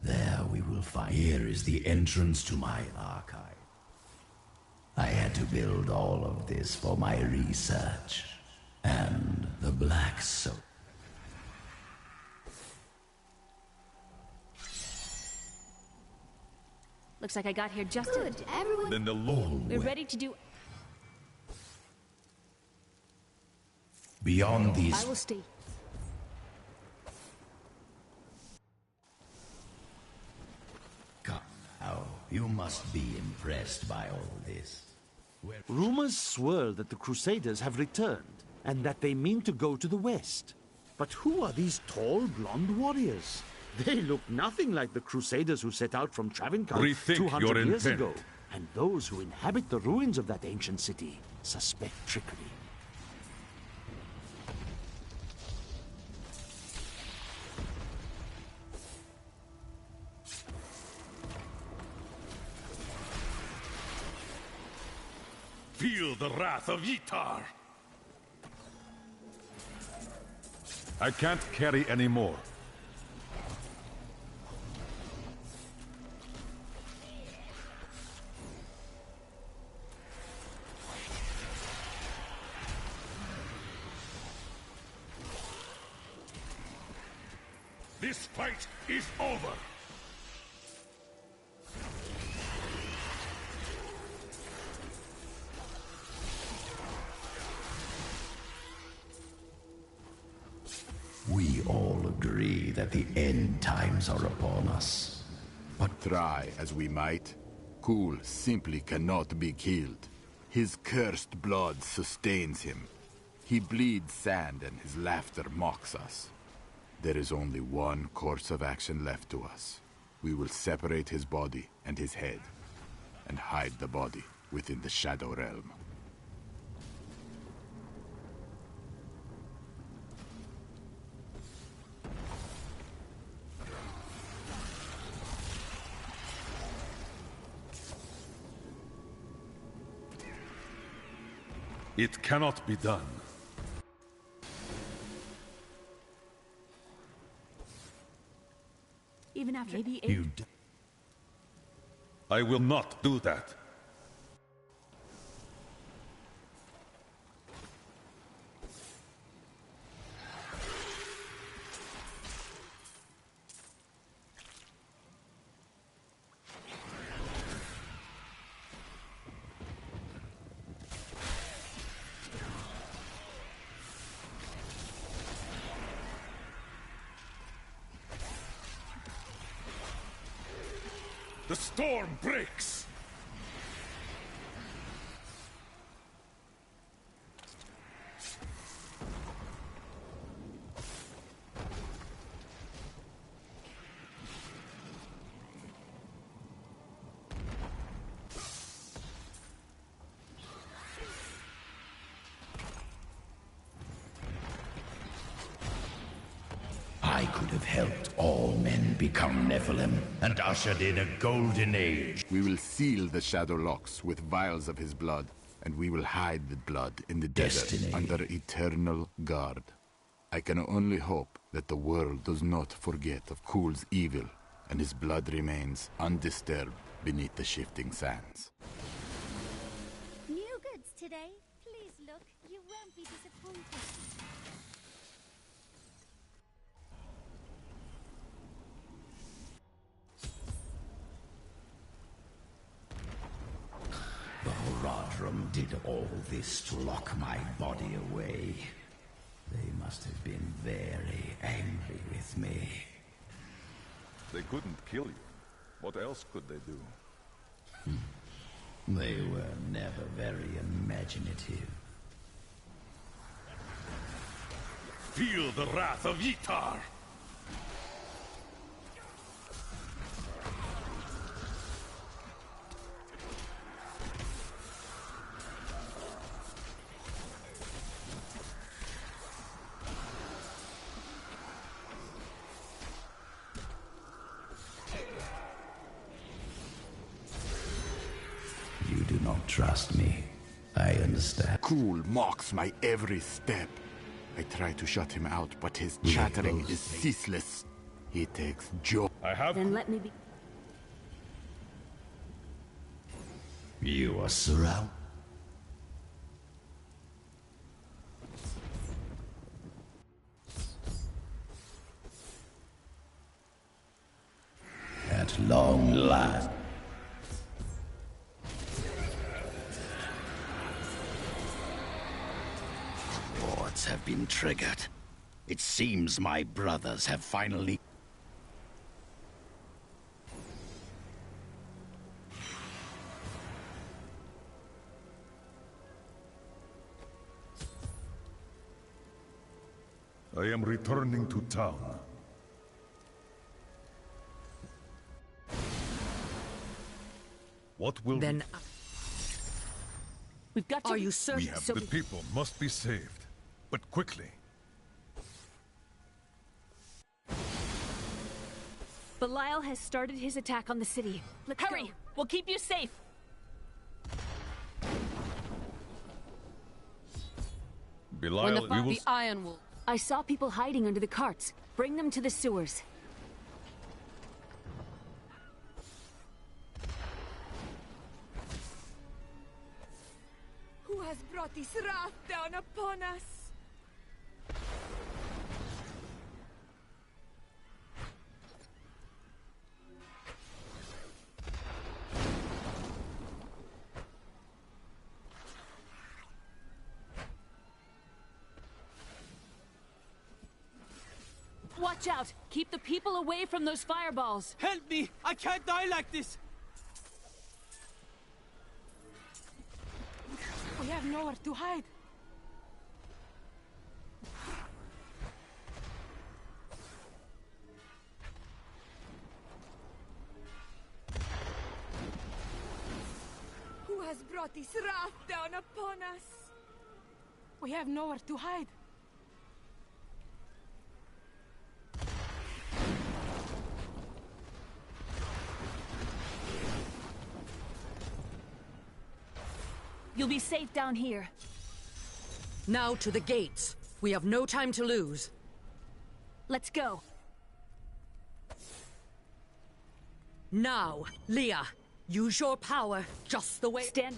There we will find... Here is the entrance to my archive. I had to build all of this for my research. And the black soap. Looks like I got here just Good, everyone. Then the Lord We're ready to do... Beyond these... I will stay. Come now, you must be impressed by all this. Rumors swirl that the Crusaders have returned, and that they mean to go to the west. But who are these tall, blonde warriors? They look nothing like the Crusaders who set out from Travancore Rethink 200 your years intent. ago. And those who inhabit the ruins of that ancient city suspect trickery. Feel the wrath of Yitar! I can't carry any more. This fight is over! We all agree that the end times are upon us. But try as we might, Kul simply cannot be killed. His cursed blood sustains him. He bleeds sand and his laughter mocks us. There is only one course of action left to us. We will separate his body and his head, and hide the body within the Shadow Realm. It cannot be done. Even after maybe I will not do that. The storm breaks! I could have helped all men become Nephilim and ushered in a golden age. We will seal the Shadow Locks with vials of his blood, and we will hide the blood in the desert under eternal guard. I can only hope that the world does not forget of Kul's evil, and his blood remains undisturbed beneath the shifting sands. New goods today. Please look. You won't be disappointed. The Horadrim did all this to lock my body away. They must have been very angry with me. They couldn't kill you. What else could they do? They were never very imaginative. Feel the wrath of Yitar! You do not trust me. I understand. Kul mocks my every step. I try to shut him out, but his chattering is ceaseless. He takes joy. Then let me be. You are surrounded. At long last. Boards have been triggered. It seems my brothers have finally... I am returning to town. What will Then... We've got to... Are you certain? The people must be saved, but quickly. Belial has started his attack on the city. Hurry! We'll keep you safe! Belial, we will... The Iron Wolf. I saw people hiding under the carts. Bring them to the sewers. Who has brought this wrath down upon us? Watch out! Keep the people away from those fireballs! Help me! I can't die like this! We have nowhere to hide. Who has brought this wrath down upon us? We have nowhere to hide. You'll be safe down here. Now to the gates. We have no time to lose. Let's go. Now, Leah, use your power just the way... Stand...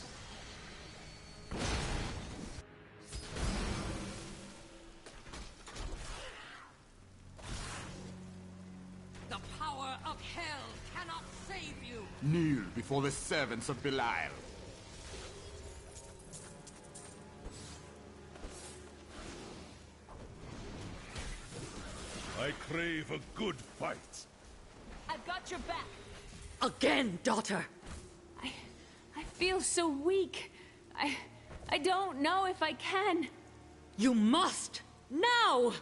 The power of hell cannot save you! Kneel before the servants of Belial. I crave a good fight. I've got your back. Again, daughter! I feel so weak. I don't know if I can. You must! Now!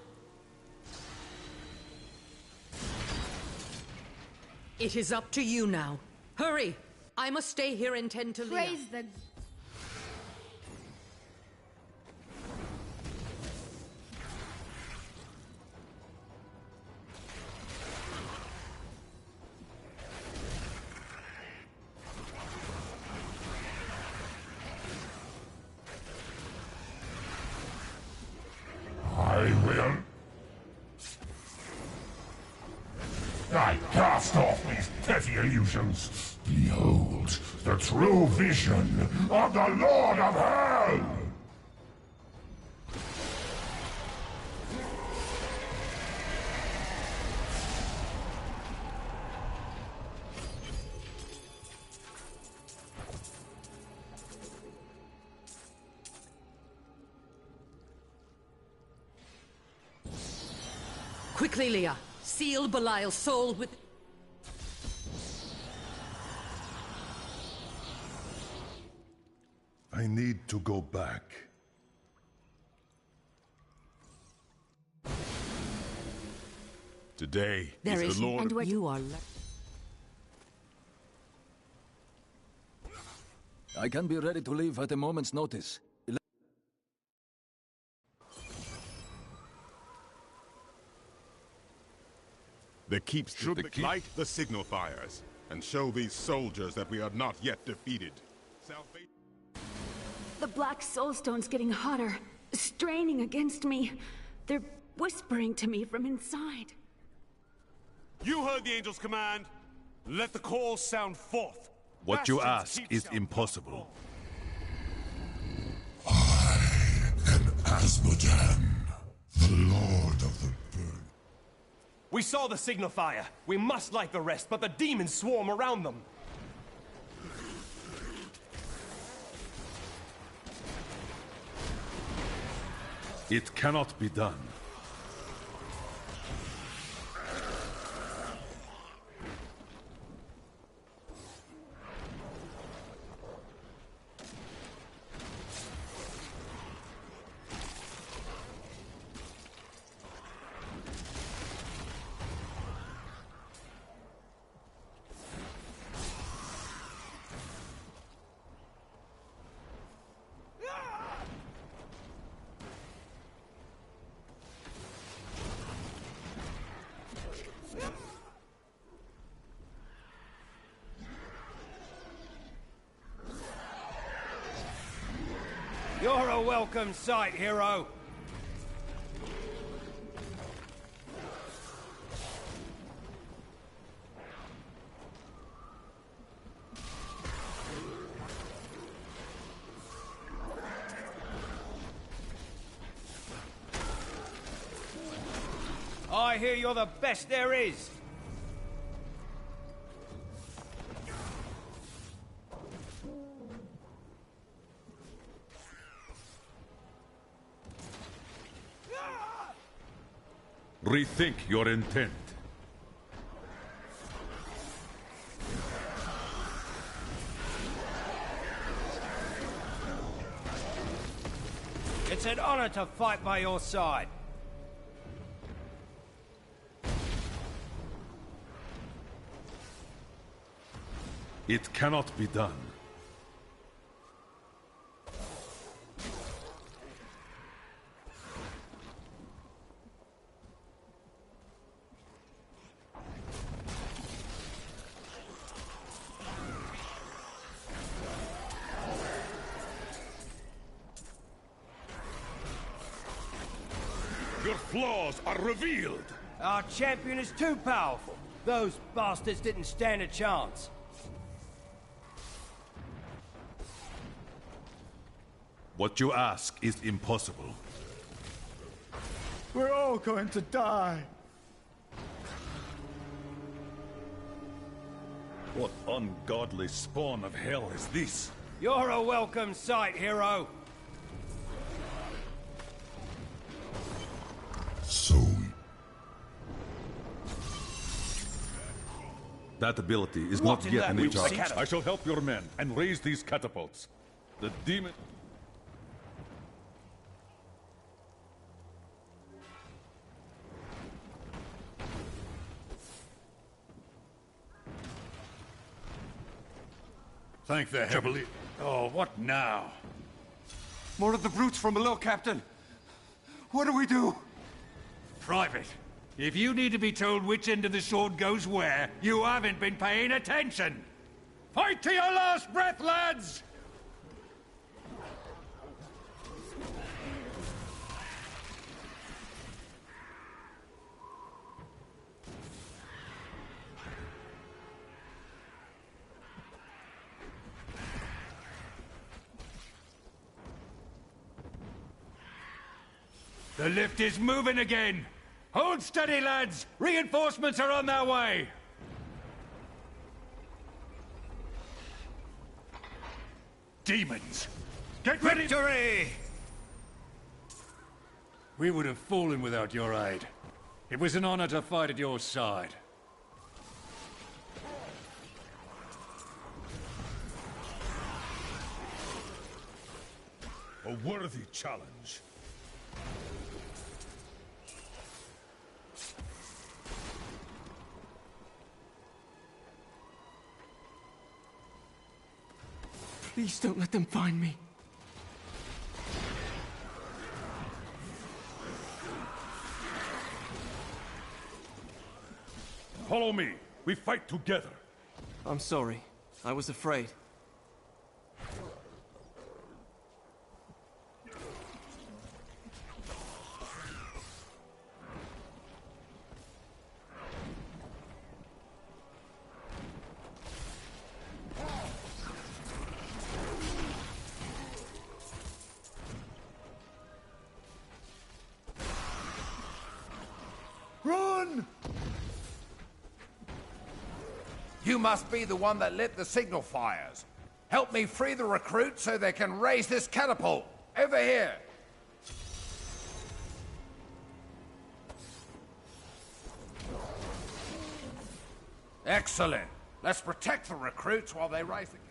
It is up to you now. Hurry! I must stay here and tend to Leah. Praise the... I cast off these petty illusions. Behold, the true vision of the Lord of Hell! Quickly, Leah. Seal Belial's soul with... I need to go back. Today There is the Lord... And where you are... I can be ready to leave at a moment's notice. The keeps should light the signal fires and show these soldiers that we are not yet defeated. The black soulstone's getting hotter, straining against me. They're whispering to me from inside. You heard the angel's command. Let the call sound forth. What you Bastards ask keep is impossible. Asmodan, the Lord of the Burn. We saw the signal fire. We must light the rest, but the demons swarm around them. It cannot be done. You're a welcome sight, hero. I hear you're the best there is. Rethink your intent. It's an honor to fight by your side. It cannot be done. Your flaws are revealed! Our champion is too powerful. Those bastards didn't stand a chance. What you ask is impossible. We're all going to die. What ungodly spawn of hell is this? You're a welcome sight, hero. So... That ability is What not in yet that in we've charge. seen? I shall help your men and raise these catapults. The demon... Thank the heavenly... Oh, what now? More of the brutes from below, Captain. What do we do? Private, if you need to be told which end of the sword goes where, you haven't been paying attention. Fight to your last breath, lads! The lift is moving again! Hold steady, lads! Reinforcements are on their way! Demons! Get ready! Victory! We would have fallen without your aid. It was an honor to fight at your side. A worthy challenge. Please don't let them find me. Follow me. We fight together. I'm sorry. I was afraid. You must be the one that lit the signal fires. Help me free the recruits so they can raise this catapult. Over here. Excellent. Let's protect the recruits while they raise the catapult.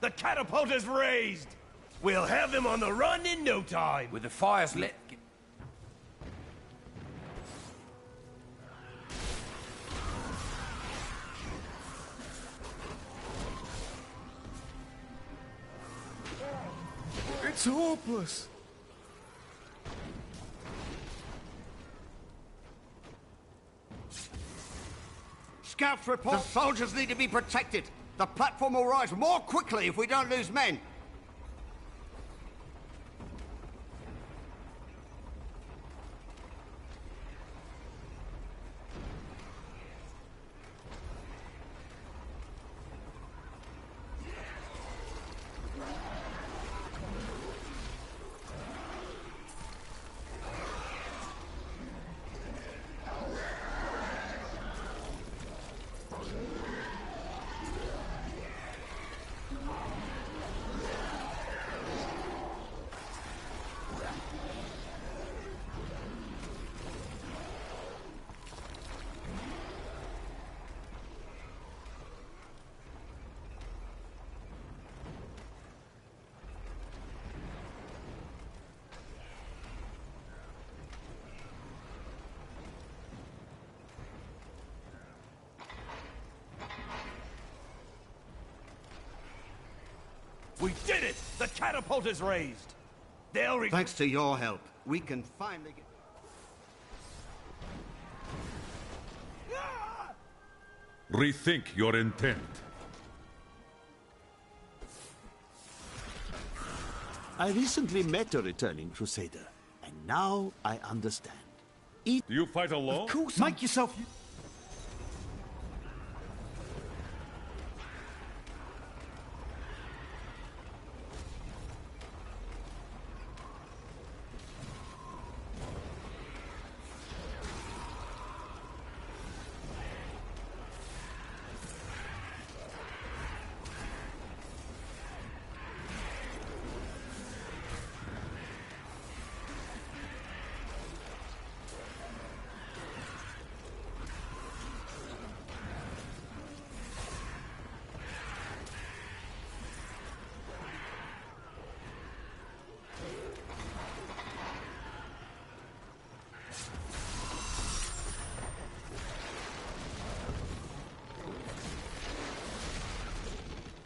The catapult is raised! We'll have them on the run in no time! With the fires lit... It's hopeless. Scouts report. The soldiers need to be protected. The platform will rise more quickly if we don't lose men. We did it! The catapult is raised! They'll Thanks to your help, we can finally get... Rethink your intent. I recently met a returning Crusader, and now I understand. Do you fight alone? Of course, make yourself...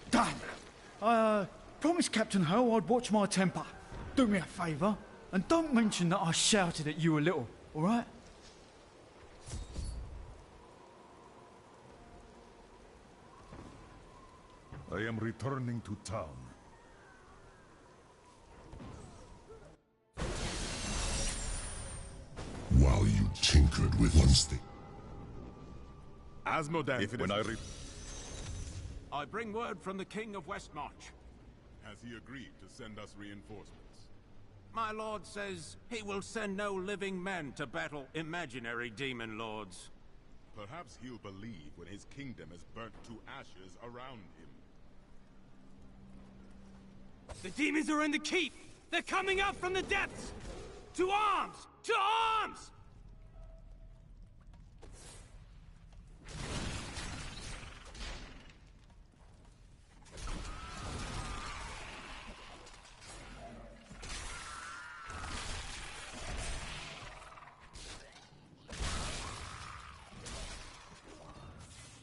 Done. I promised Captain Ho I'd watch my temper. Do me a favour, and don't mention that I shouted at you a little, all right? I am returning to town. while you tinkered with one thing. Asmodan, if it is... I bring word from the King of Westmarch. Has he agreed to send us reinforcements? My lord says he will send no living men to battle imaginary demon lords. Perhaps he'll believe when his kingdom is burnt to ashes around him. The demons are in the keep! They're coming up from the depths! To arms! To arms!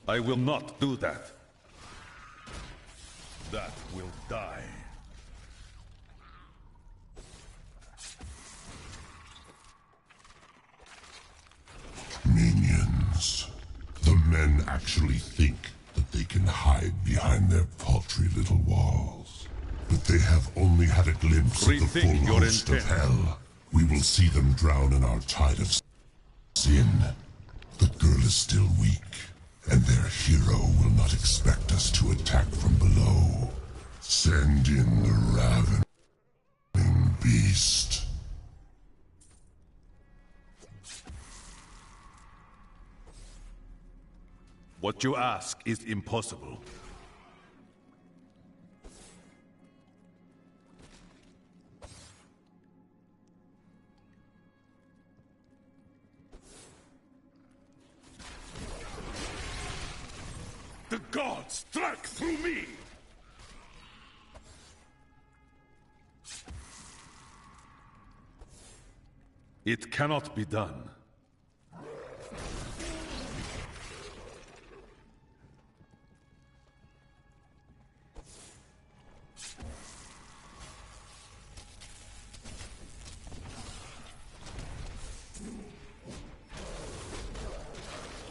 I will not do that. That will die. Minions. The men actually think that they can hide behind their paltry little walls. But they have only had a glimpse of the full host of hell. We will see them drown in our tide of sin. The girl is still weak, and their hero will not expect us to attack from below. Send in the ravening beast. What you ask is impossible. The gods struck through me! It cannot be done.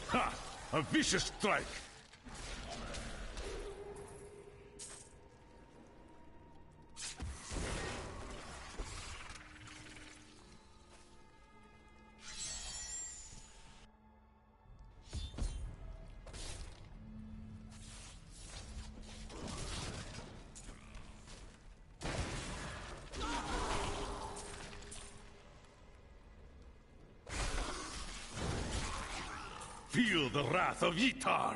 Ha! A vicious strike! Feel the wrath of Yitar!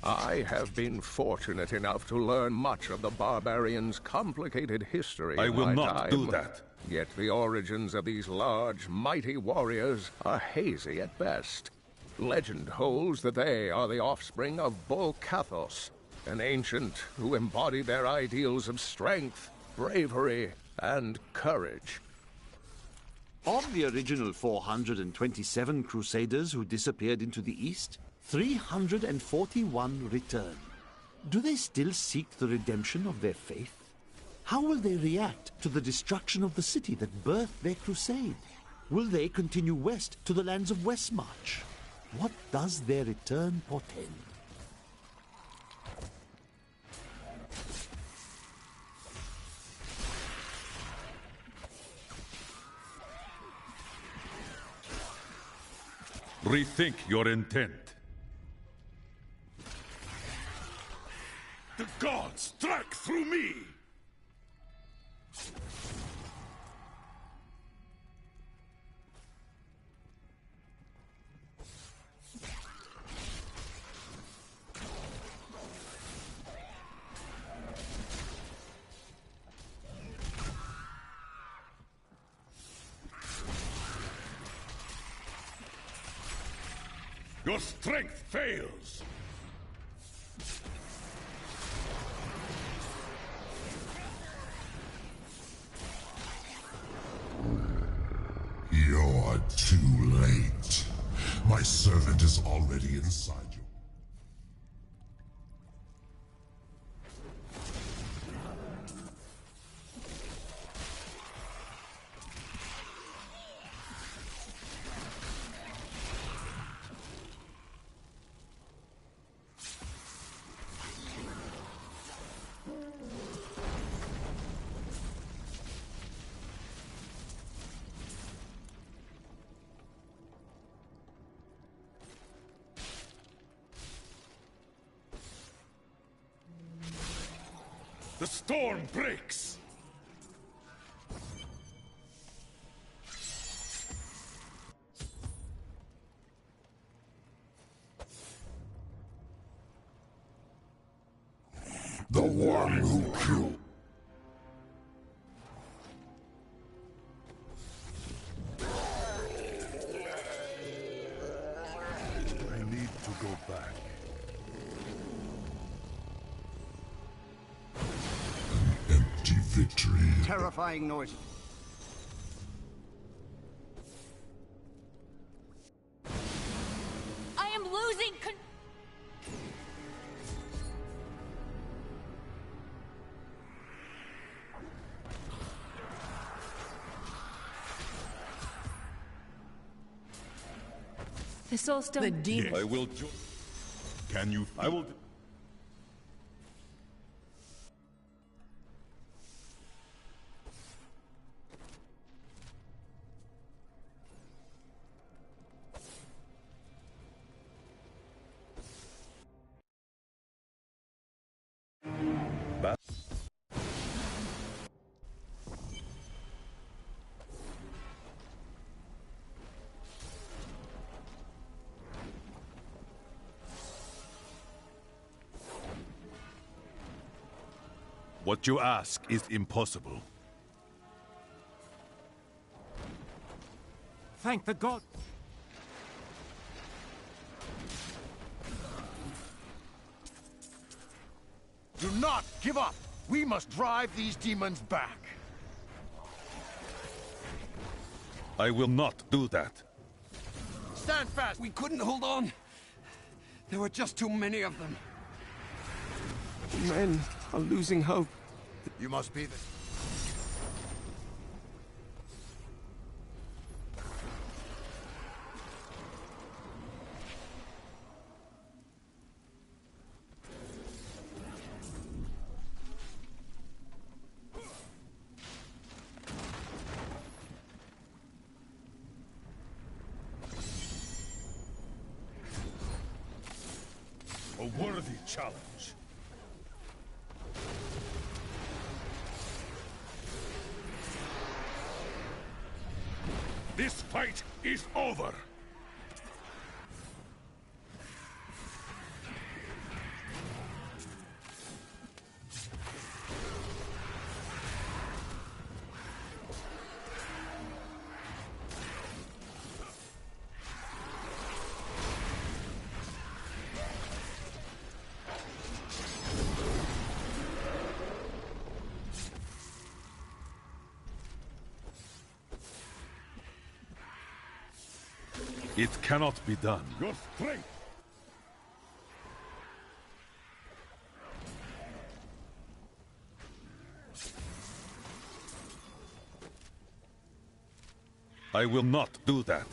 I have been fortunate enough to learn much of the barbarians' complicated history. I will in my not time. do that. Yet the origins of these large, mighty warriors are hazy at best. Legend holds that they are the offspring of Bull Kathos, an ancient who embodied their ideals of strength, bravery, and courage. Of the original 427 Crusaders who disappeared into the East, 341 returned. Do they still seek the redemption of their faith? How will they react to the destruction of the city that birthed their crusade? Will they continue west to the lands of Westmarch? What does their return portend? Rethink your intent. The gods struck through me! Your strength fails! You're too late. My servant is already inside you. storm breaks! The one who killed. I need to go back. Empty victory. Terrifying noise. I am losing The soul stone. The demon. I will Can you? I will. What you ask is impossible. Thank the god. Do not give up! We must drive these demons back! I will not do that. Stand fast! We couldn't hold on. There were just too many of them. Men are losing hope. You must be the... A worthy challenge. This fight is over! It cannot be done. Your strength! I will not do that.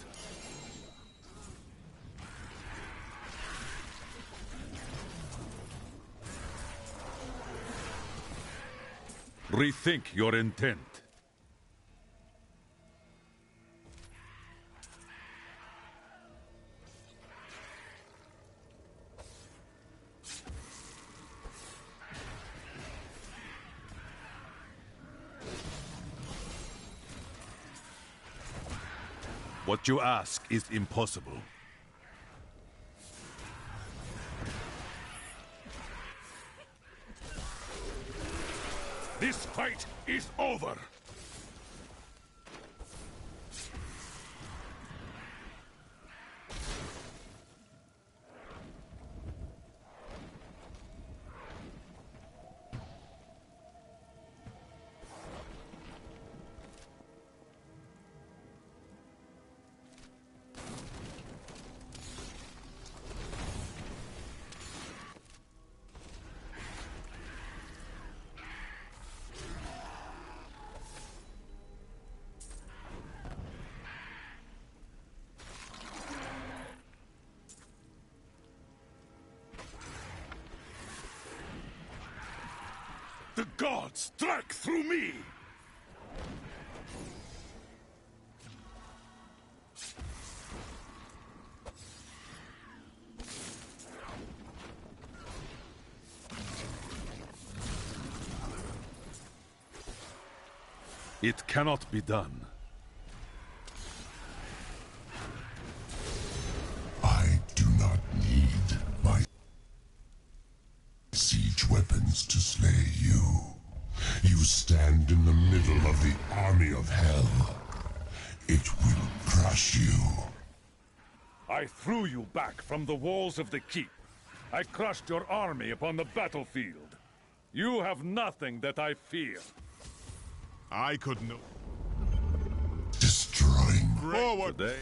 Rethink your intent. What you ask is impossible. This fight is over! The gods struck through me! It cannot be done. I do not need my siege weapons to slay you. You stand in the middle of the army of hell. It will crush you. I threw you back from the walls of the keep. I crushed your army upon the battlefield. You have nothing that I fear. I could not. Destroying. Forward! Today.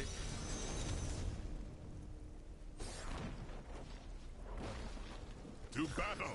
To battle!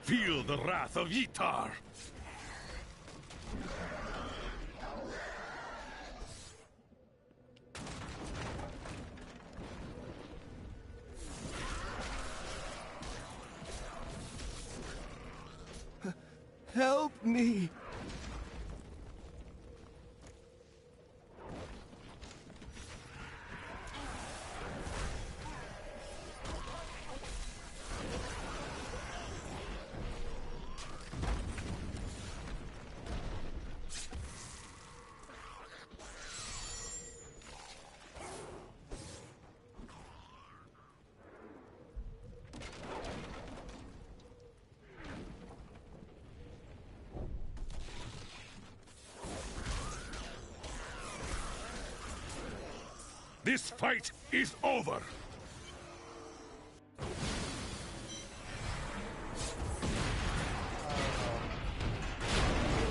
Feel the wrath of Yitar! Help me! This fight is over!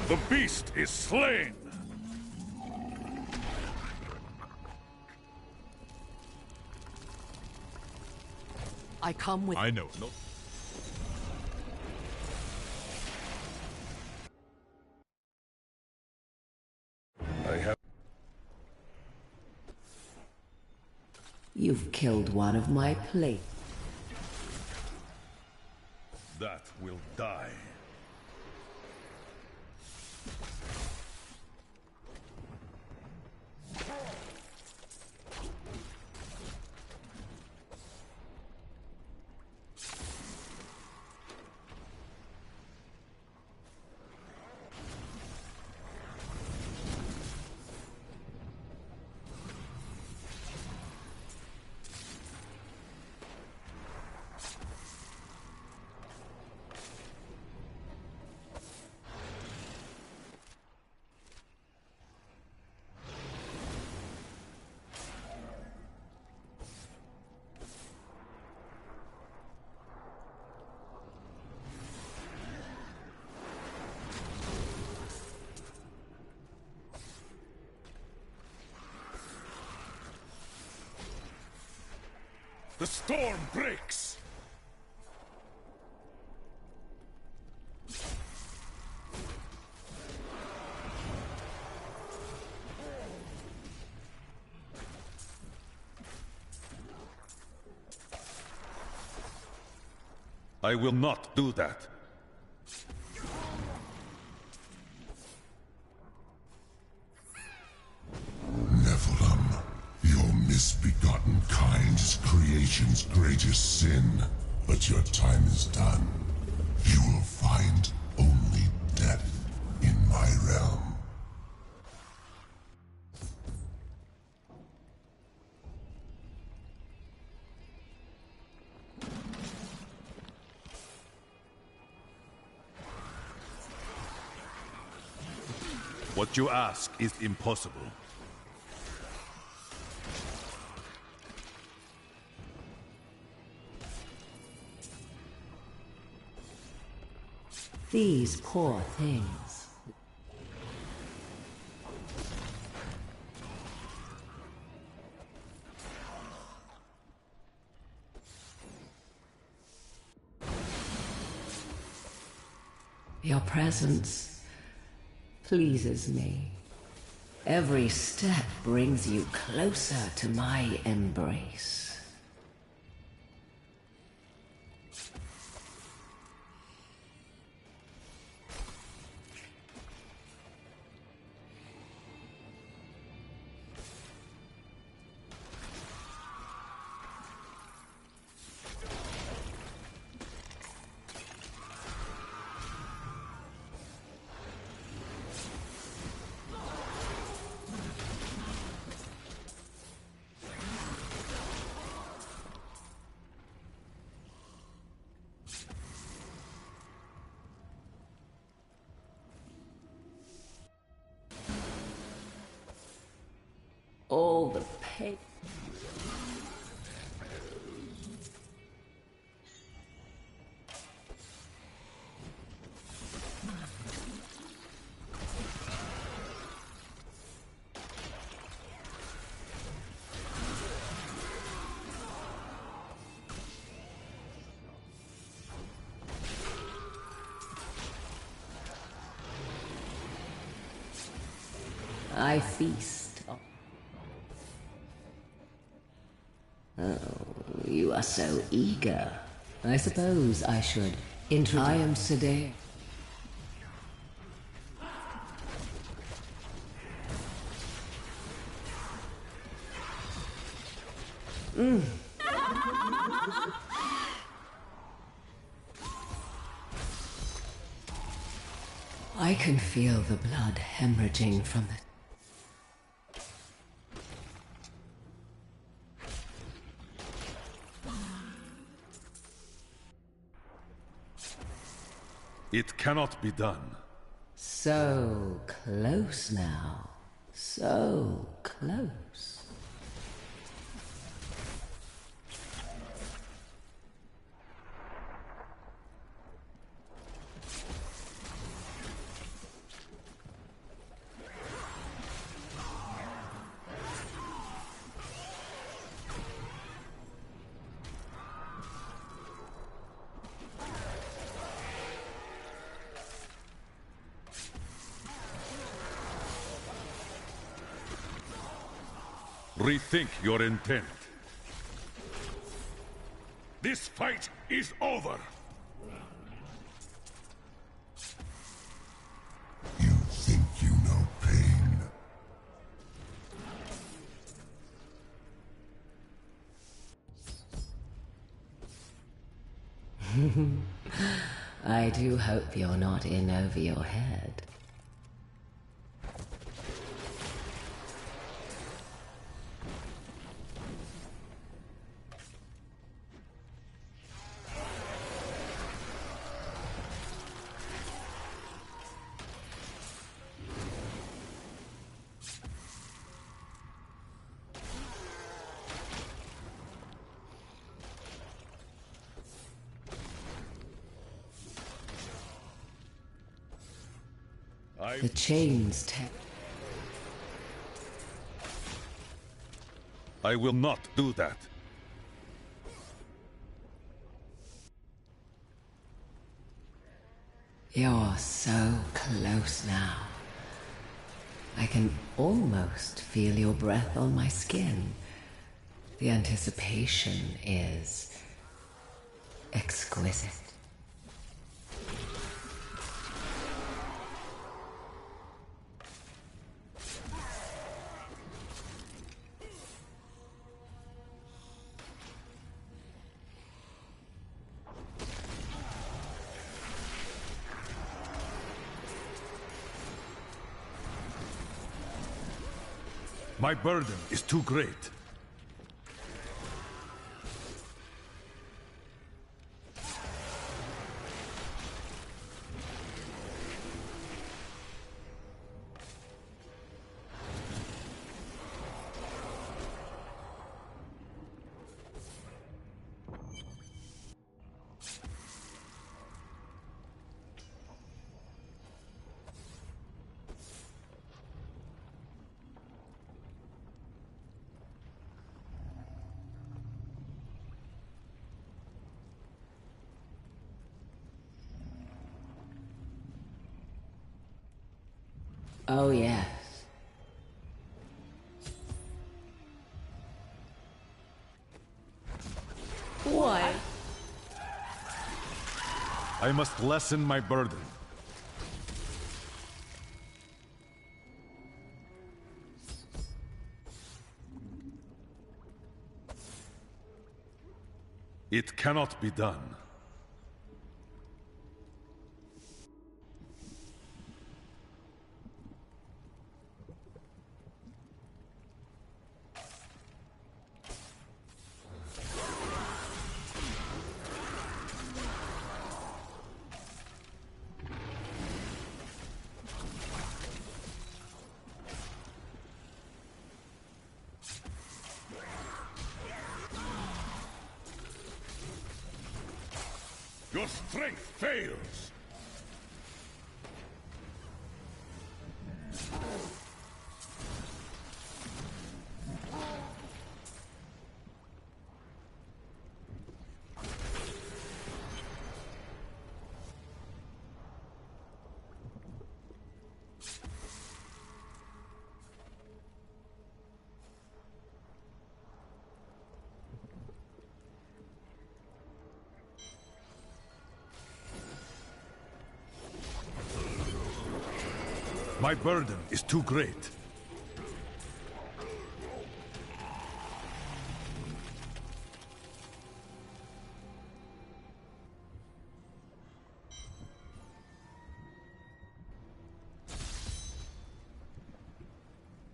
The beast is slain! I come with... I know. No. I have... You've killed one of my plates. That will die. The storm breaks! I will not do that. Nephilim, your misbegotten kind is creation's greatest sin. But your time is done. You will find only death in my realm. What you ask is impossible. These poor things. Your presence pleases me. Every step brings you closer to my embrace. All the pain. I feast. Oh, you are so eager. I suppose I should introduce. I am Sedare. I can feel the blood hemorrhaging from the... It cannot be done. So close now. So close. Rethink your intent. This fight is over. You think you know pain? I do hope you're not in over your head. The chains I will not do that. You're so close now. I can almost feel your breath on my skin. The anticipation is exquisite. My burden is too great. Oh, yes. What? I must lessen my burden. It cannot be done. Your strength fails! My burden is too great.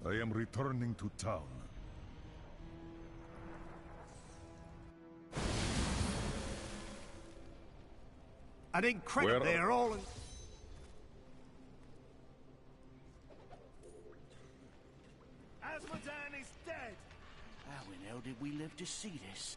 I am returning to town. An incredible. They're all. Asmodan is dead. How in hell did we live to see this?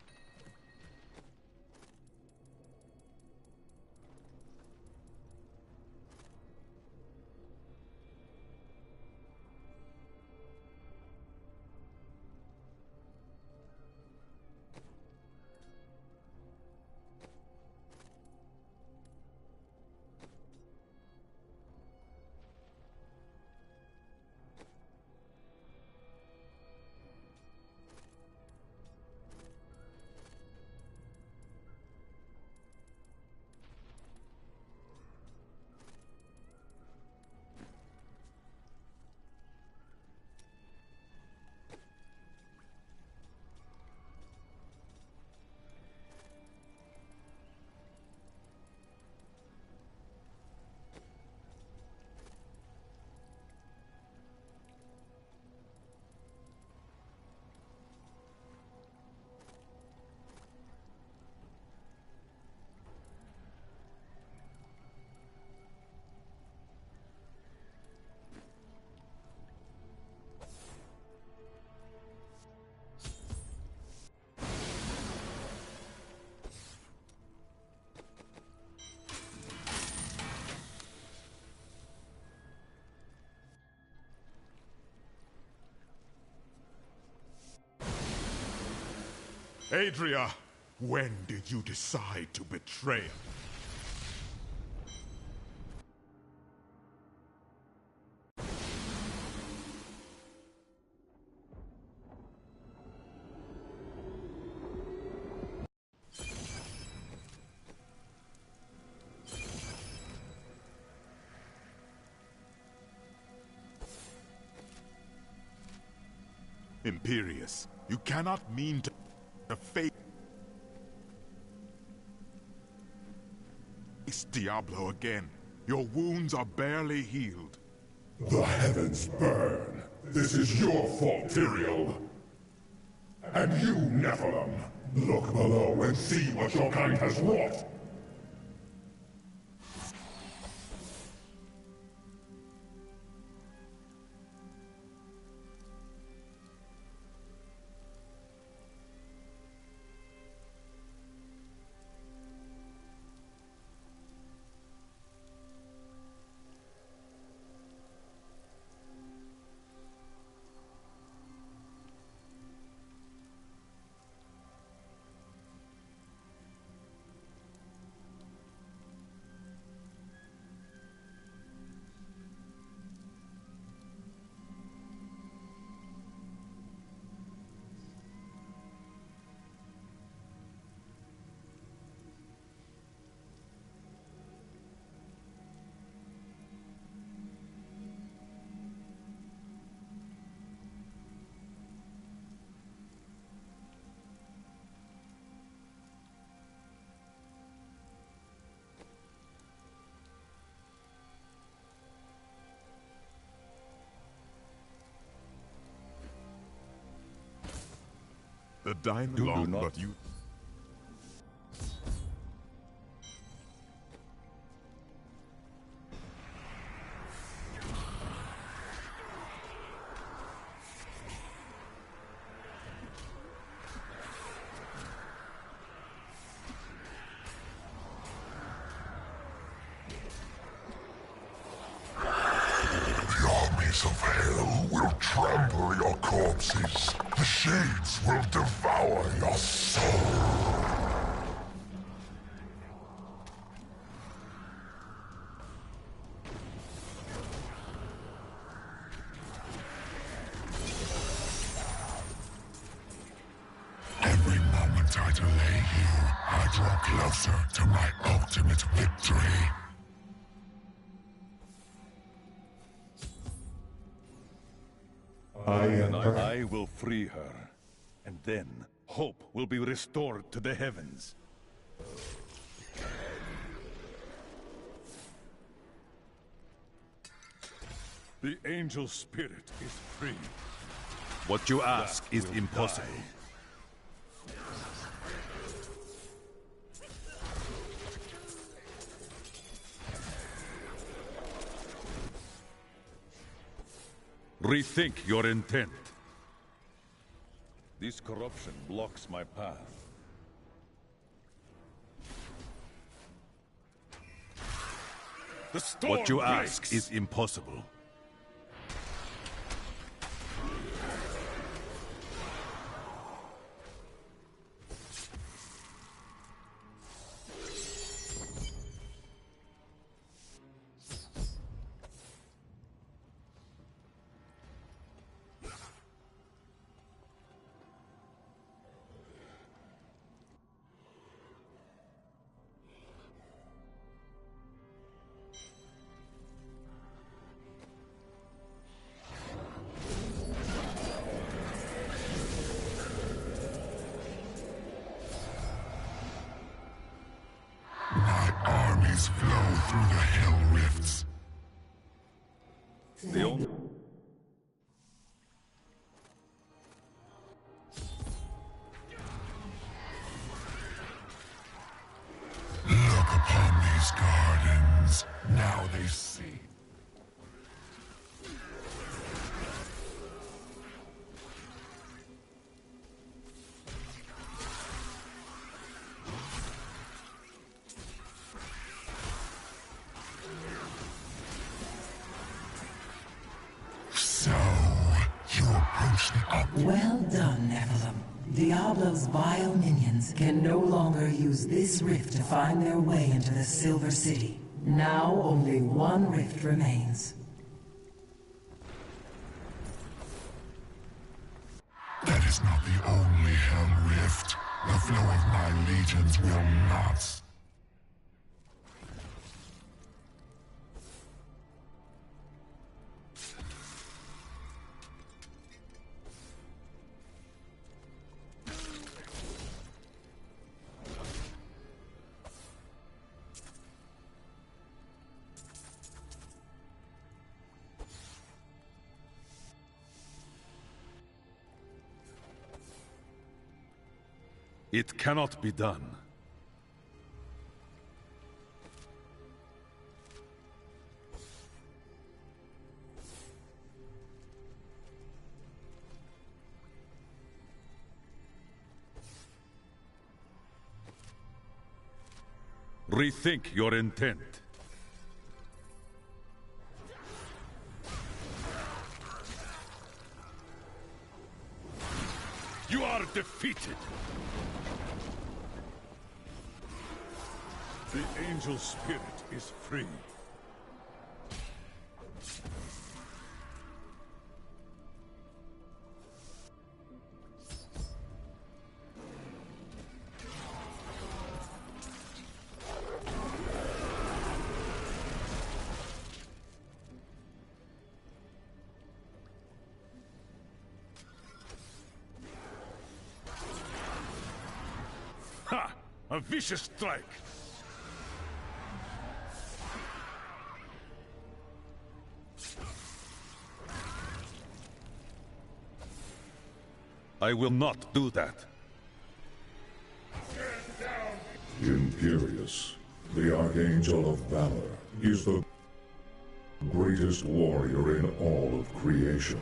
Adria, when did you decide to betray him? Imperius, you cannot mean to face Diablo again. Your wounds are barely healed. The heavens burn. This is your fault, Tyrael. And you, Nephilim, look below and see what your kind has wrought. The diamond long, but you... Of hell will trample your corpses. The shades will devour your soul. Every moment I delay you, I draw closer to my ultimate victory. I will free her, and then hope will be restored to the heavens. The angel spirit is free. What you ask is impossible. Rethink your intent. This corruption blocks my path. The storm What you breaks. ask is impossible. Armies flow through the hell rifts. The only... Look upon these gardens. Now they see. Well done, Nephilim. Diablo's vile minions can no longer use this rift to find their way into the Silver City. Now only one rift remains. That is not the only hell rift. The flow of my legions will not. It cannot be done. Rethink your intent. You are defeated! The angel spirit is free. Ha! A vicious strike! I will not do that. Imperius, the Archangel of Valor, is the greatest warrior in all of creation.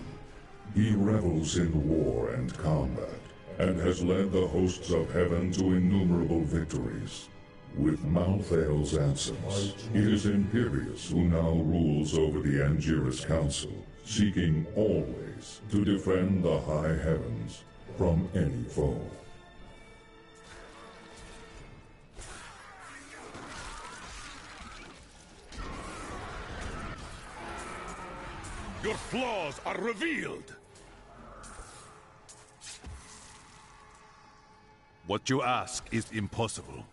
He revels in war and combat, and has led the hosts of heaven to innumerable victories. With Malthael's absence, it is Imperius who now rules over the Angiris Council, seeking always to defend the high heavens from any foe. Your flaws are revealed! What you ask is impossible.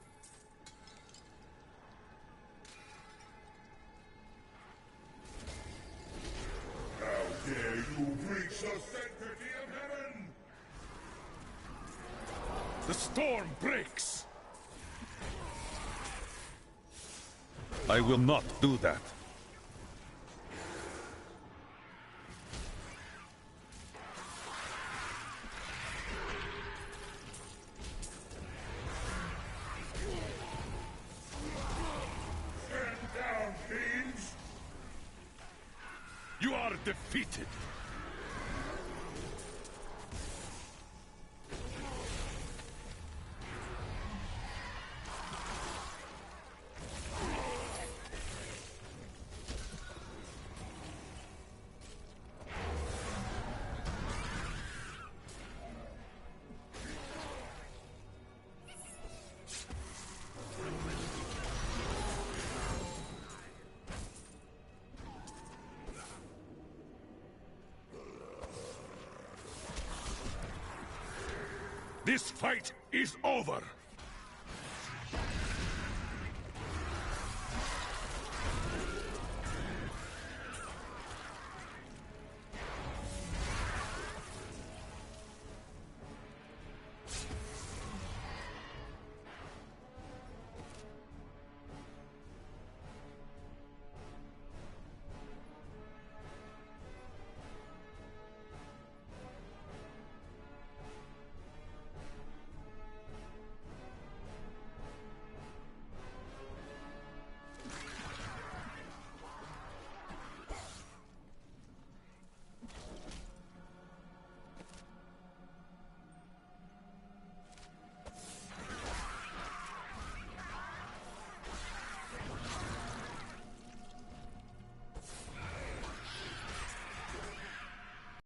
How dare you breach the sanctity of heaven! The storm breaks! I will not do that. You are defeated! This fight is over!